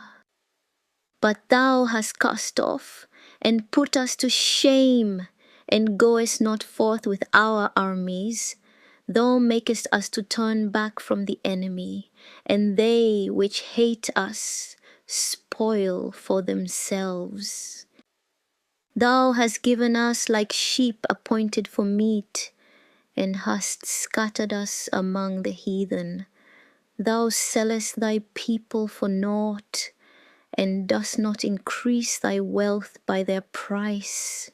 But thou hast cast off, and put us to shame, and goest not forth with our armies. Thou makest us to turn back from the enemy, and they which hate us spoil for themselves. Thou hast given us like sheep appointed for meat, and hast scattered us among the heathen. Thou sellest thy people for naught, and dost not increase thy wealth by their price.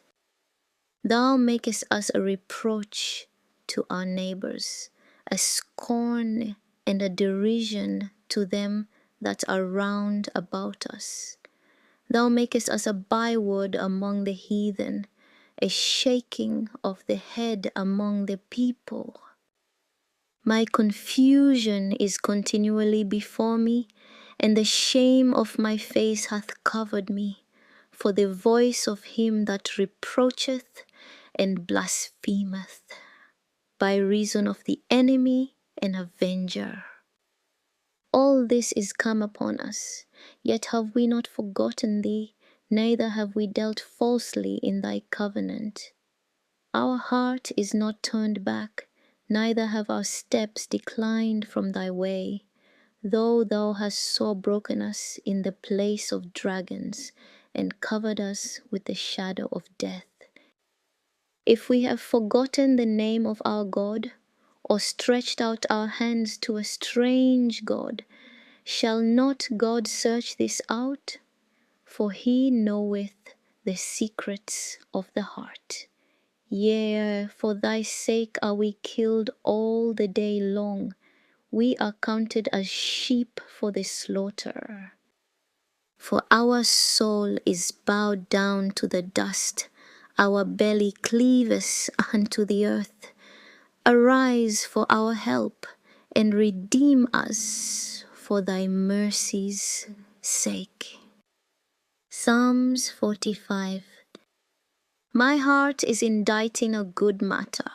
Thou makest us a reproach to our neighbors, a scorn and a derision to them that are round about us. Thou makest us a byword among the heathen, a shaking of the head among the people. My confusion is continually before me, and the shame of my face hath covered me. For the voice of him that reproacheth and blasphemeth, by reason of the enemy and avenger. All this is come upon us, yet have we not forgotten thee, neither have we dealt falsely in thy covenant. Our heart is not turned back, neither have our steps declined from thy way. Though thou hast sore broken us in the place of dragons, and covered us with the shadow of death. If we have forgotten the name of our God, or stretched out our hands to a strange God, shall not God search this out? For he knoweth the secrets of the heart. Yea, for thy sake are we killed all the day long. We are counted as sheep for the slaughter. For our soul is bowed down to the dust, our belly cleaveth unto the earth. Arise for our help, and redeem us for thy mercy's sake. Psalms 45. My heart is inditing a good matter.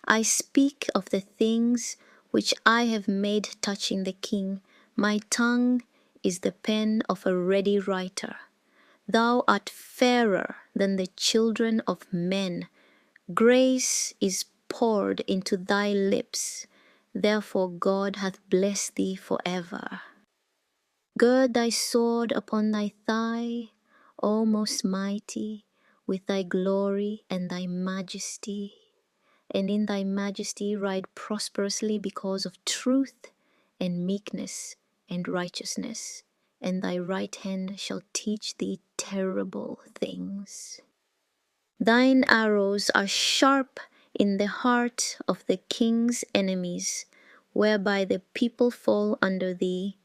I speak of the things which I have made touching the king. My tongue is the pen of a ready writer. Thou art fairer than the children of men. Grace is poured into thy lips. Therefore God hath blessed thee forever. Gird thy sword upon thy thigh, O most mighty, with thy glory and thy majesty. And in thy majesty ride prosperously because of truth and meekness and righteousness. And thy right hand shall teach thee terrible things. Thine arrows are sharp in the heart of the king's enemies, whereby the people fall under thee.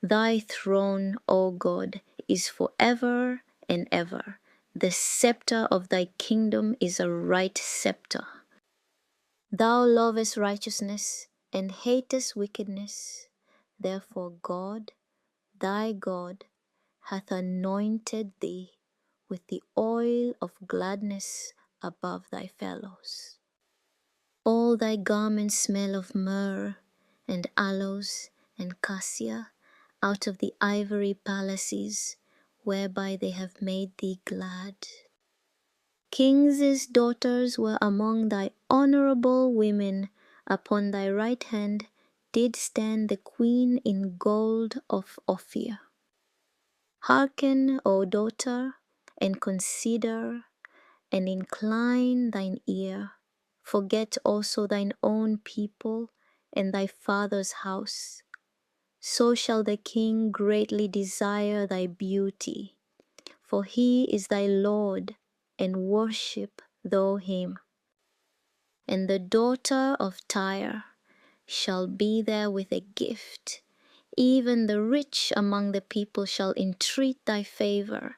Thy throne, O God, is forever and ever. The scepter of thy kingdom is a right scepter. Thou lovest righteousness and hatest wickedness. Therefore God, thy God, hath anointed thee with the oil of gladness above thy fellows. All thy garments smell of myrrh and aloes and cassia, out of the ivory palaces whereby they have made thee glad. Kings' daughters were among thy honorable women. Upon thy right hand did stand the queen in gold of Ophir. Hearken, O daughter, and consider, and incline thine ear. Forget also thine own people and thy father's house. So shall the king greatly desire thy beauty, for he is thy Lord, and worship thou him. And the daughter of Tyre shall be there with a gift. Even the rich among the people shall entreat thy favor.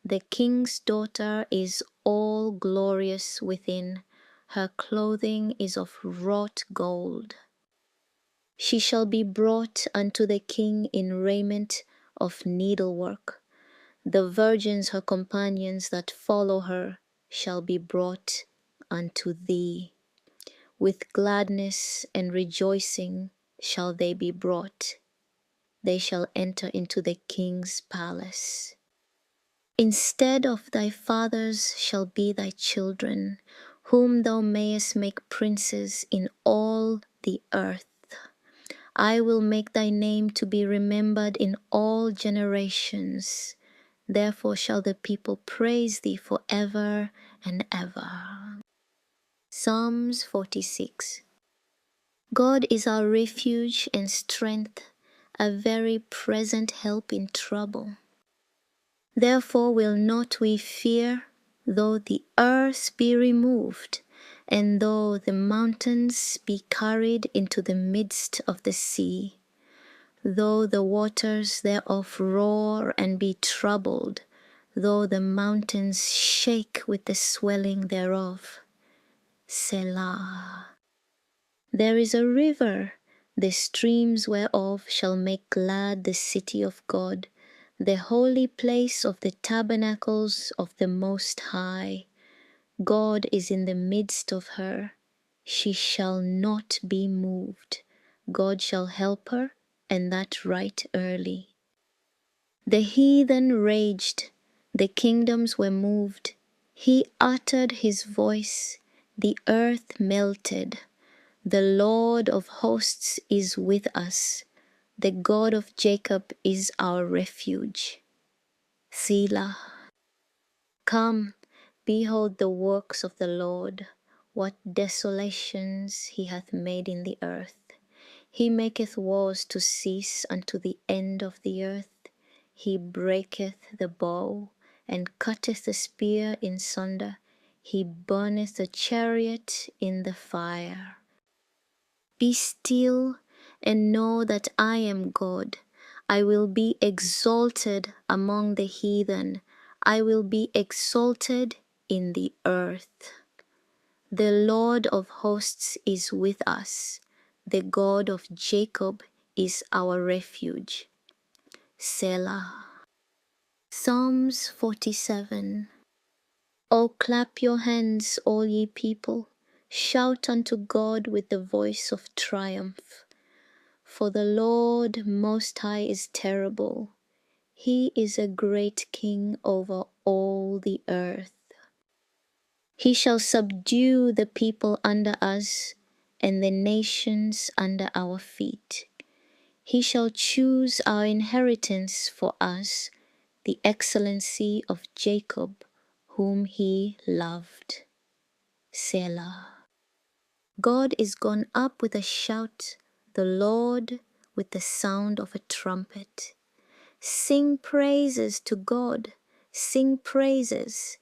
The king's daughter is all glorious within. Her clothing is of wrought gold. She shall be brought unto the king in raiment of needlework. The virgins, her companions that follow her, shall be brought unto thee. With gladness and rejoicing shall they be brought. They shall enter into the king's palace. Instead of thy fathers shall be thy children, whom thou mayest make princes in all the earth. I will make thy name to be remembered in all generations. Therefore shall the people praise thee forever and ever. Psalms 46. God is our refuge and strength, a very present help in trouble. Therefore will not we fear, though the earth be removed, and though the mountains be carried into the midst of the sea, though the waters thereof roar and be troubled, though the mountains shake with the swelling thereof. Selah. There is a river, the streams whereof shall make glad the city of God, the holy place of the tabernacles of the Most High. God is in the midst of her. She shall not be moved. God shall help her, and that right early. The heathen raged, the kingdoms were moved. He uttered his voice, the earth melted. The Lord of hosts is with us. The God of Jacob is our refuge. Selah. Come, behold the works of the Lord, what desolations he hath made in the earth. He maketh wars to cease unto the end of the earth. He breaketh the bow, and cutteth the spear in sunder. He burneth the chariot in the fire. Be still and know that I am God. I will be exalted among the heathen. I will be exalted in the earth. The Lord of hosts is with us. The God of Jacob is our refuge. Selah. Psalms 47. O clap your hands, all ye people. Shout unto God with the voice of triumph. For the Lord Most High is terrible. He is a great king over all the earth. He shall subdue the people under us and the nations under our feet. He shall choose our inheritance for us, the excellency of Jacob, whom he loved. Selah. God is gone up with a shout, the Lord with the sound of a trumpet. Sing praises to God, sing praises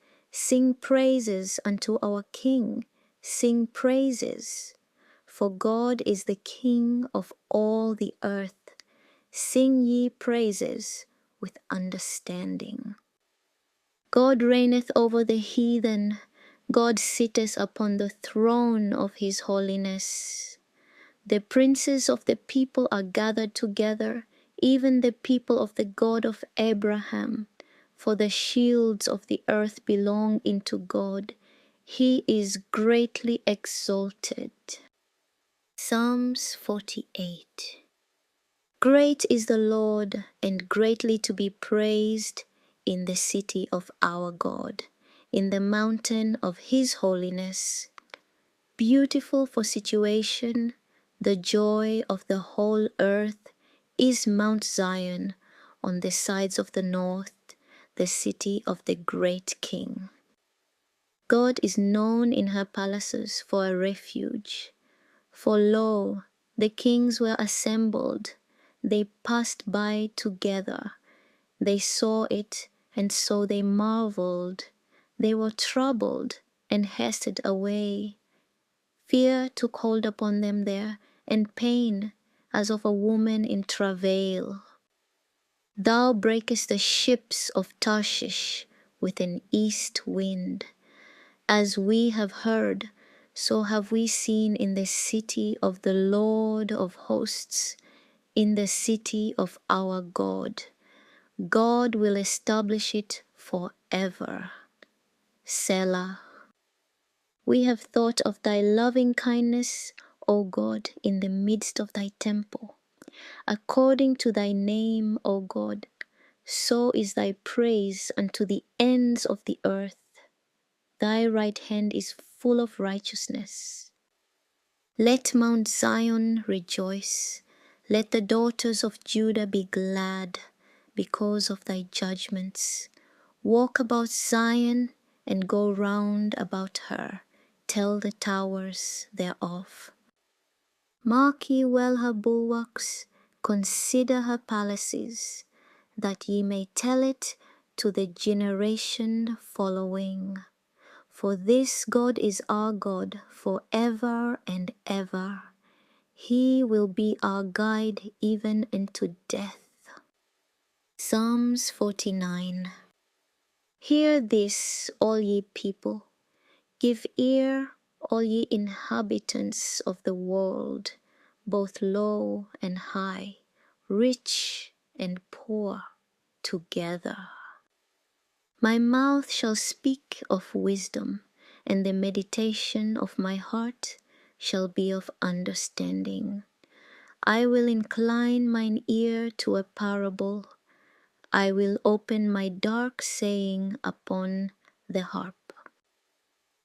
unto our King, sing praises. For God is the King of all the earth. Sing ye praises with understanding. God reigneth over the heathen. God sitteth upon the throne of his holiness. The princes of the people are gathered together, even the people of the God of Abraham. For the shields of the earth belong unto God. He is greatly exalted. Psalms 48. Great is the Lord, and greatly to be praised in the city of our God, in the mountain of his holiness. Beautiful for situation, the joy of the whole earth is Mount Zion on the sides of the north, the city of the great King. God is known in her palaces for a refuge. For lo, the kings were assembled. They passed by together. They saw it, and so they marveled. They were troubled and hasted away. Fear took hold upon them there, and pain as of a woman in travail. Thou breakest the ships of Tarshish with an east wind. As we have heard, so have we seen in the city of the Lord of hosts, in the city of our God. God will establish it forever. Selah. We have thought of thy loving kindness, O God, in the midst of thy temple. According to thy name, O God, so is thy praise unto the ends of the earth. Thy right hand is full of righteousness. Let Mount Zion rejoice. Let the daughters of Judah be glad because of thy judgments. Walk about Zion and go round about her. Tell the towers thereof. Mark ye well her bulwarks, consider her palaces, that ye may tell it to the generation following. For this God is our God for ever and ever. He will be our guide even unto death. Psalms 49. Hear this, all ye people. Give ear, all ye inhabitants of the world, both low and high, rich and poor together. My mouth shall speak of wisdom, and the meditation of my heart shall be of understanding. I will incline mine ear to a parable. I will open my dark saying upon the harp.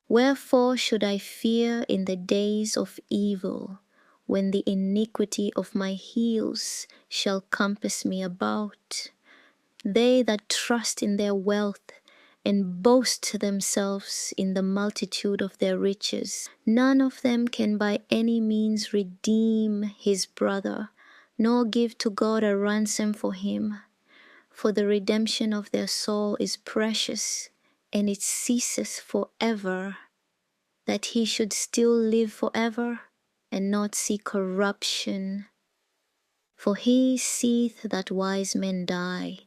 Wherefore should I fear in the days of evil, when the iniquity of my heels shall compass me about? They that trust in their wealth and boast themselves in the multitude of their riches, none of them can by any means redeem his brother, nor give to God a ransom for him. For the redemption of their soul is precious, and it ceaseth forever, that he should still live forever, and not see corruption. For he seeth that wise men die,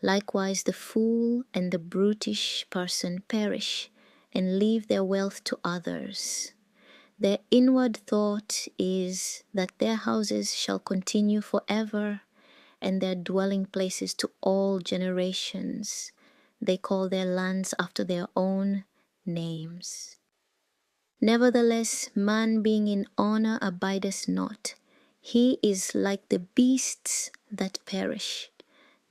likewise the fool and the brutish person perish, and leave their wealth to others. Their inward thought is that their houses shall continue forever, and their dwelling places to all generations. They call their lands after their own names. Nevertheless, man being in honor abideth not. He is like the beasts that perish.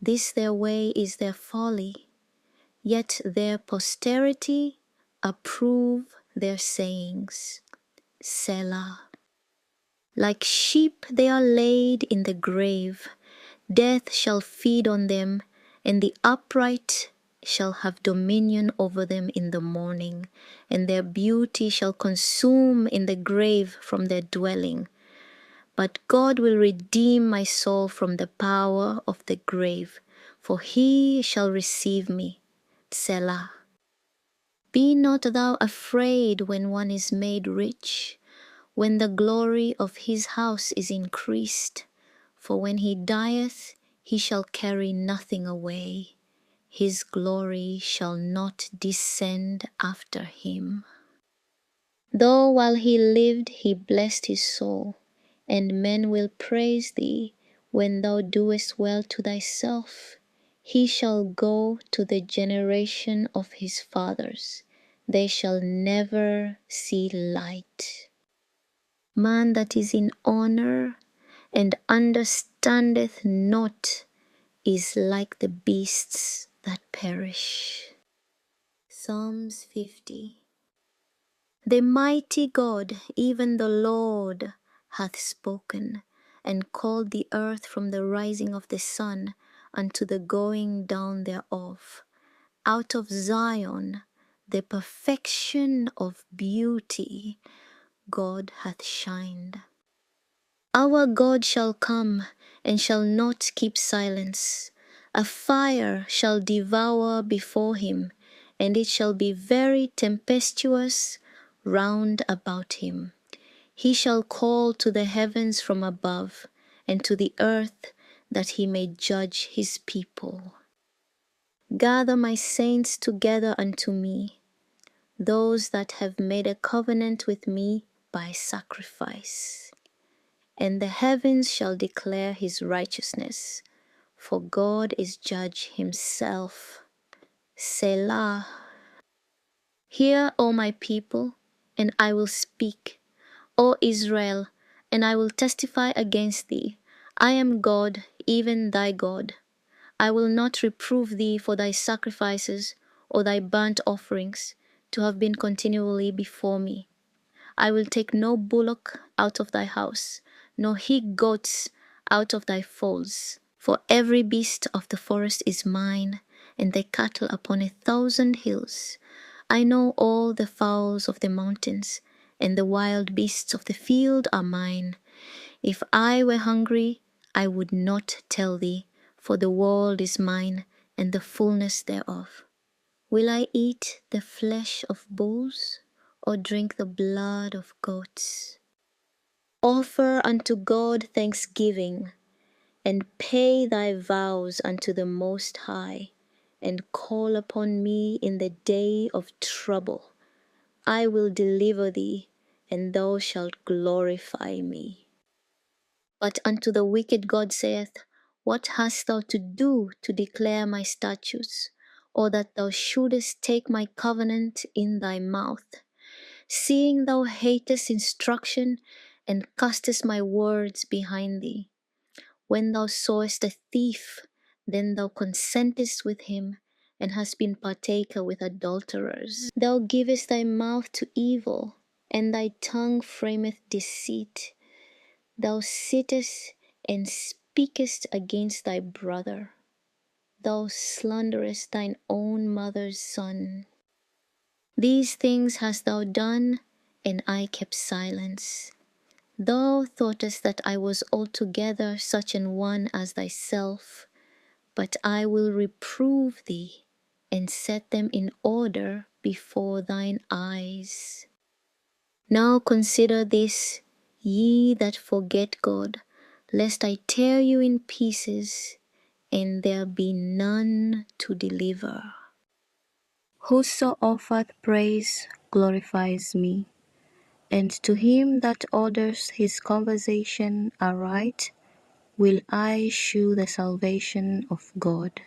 This their way is their folly, yet their posterity approve their sayings. Selah. Like sheep they are laid in the grave. Death shall feed on them, and the upright shall have dominion over them in the morning, and their beauty shall consume in the grave from their dwelling. But God will redeem my soul from the power of the grave, for he shall receive me. Selah. Be not thou afraid when one is made rich, when the glory of his house is increased. For when he dieth, he shall carry nothing away. His glory shall not descend after him. Though while he lived he blessed his soul, and men will praise thee when thou doest well to thyself. He shall go to the generation of his fathers. They shall never see light. Man that is in honor and understandeth not is like the beasts that perish. Psalms 50. The mighty God, even the Lord, hath spoken, and called the earth from the rising of the sun unto the going down thereof. Out of Zion, the perfection of beauty, God hath shined. Our God shall come, and shall not keep silence. A fire shall devour before him, and it shall be very tempestuous round about him. He shall call to the heavens from above, and to the earth, that he may judge his people. Gather my saints together unto me, those that have made a covenant with me by sacrifice. And the heavens shall declare his righteousness, for God is judge himself. Selah. Hear, O my people, and I will speak. O Israel, and I will testify against thee. I am God, even thy God. I will not reprove thee for thy sacrifices or thy burnt offerings, to have been continually before me. I will take no bullock out of thy house, nor he goats out of thy folds. For every beast of the forest is mine, and the cattle upon 1,000 hills. I know all the fowls of the mountains, and the wild beasts of the field are mine. If I were hungry, I would not tell thee, for the world is mine, and the fullness thereof. Will I eat the flesh of bulls, or drink the blood of goats? Offer unto God thanksgiving, and pay thy vows unto the Most High, and call upon me in the day of trouble. I will deliver thee, and thou shalt glorify me. But unto the wicked God saith, What hast thou to do to declare my statutes, or that thou shouldest take my covenant in thy mouth? Seeing thou hatest instruction, and castest my words behind thee. When thou sawest a thief, then thou consentest with him, and hast been partaker with adulterers. Thou givest thy mouth to evil, and thy tongue frameth deceit. Thou sittest and speakest against thy brother. Thou slanderest thine own mother's son. These things hast thou done, and I kept silence. Thou thoughtest that I was altogether such an one as thyself, but I will reprove thee, and set them in order before thine eyes. Now consider this, ye that forget God, lest I tear you in pieces, and there be none to deliver. Whoso offereth praise glorifies me, and to him that orders his conversation aright will I shew the salvation of God.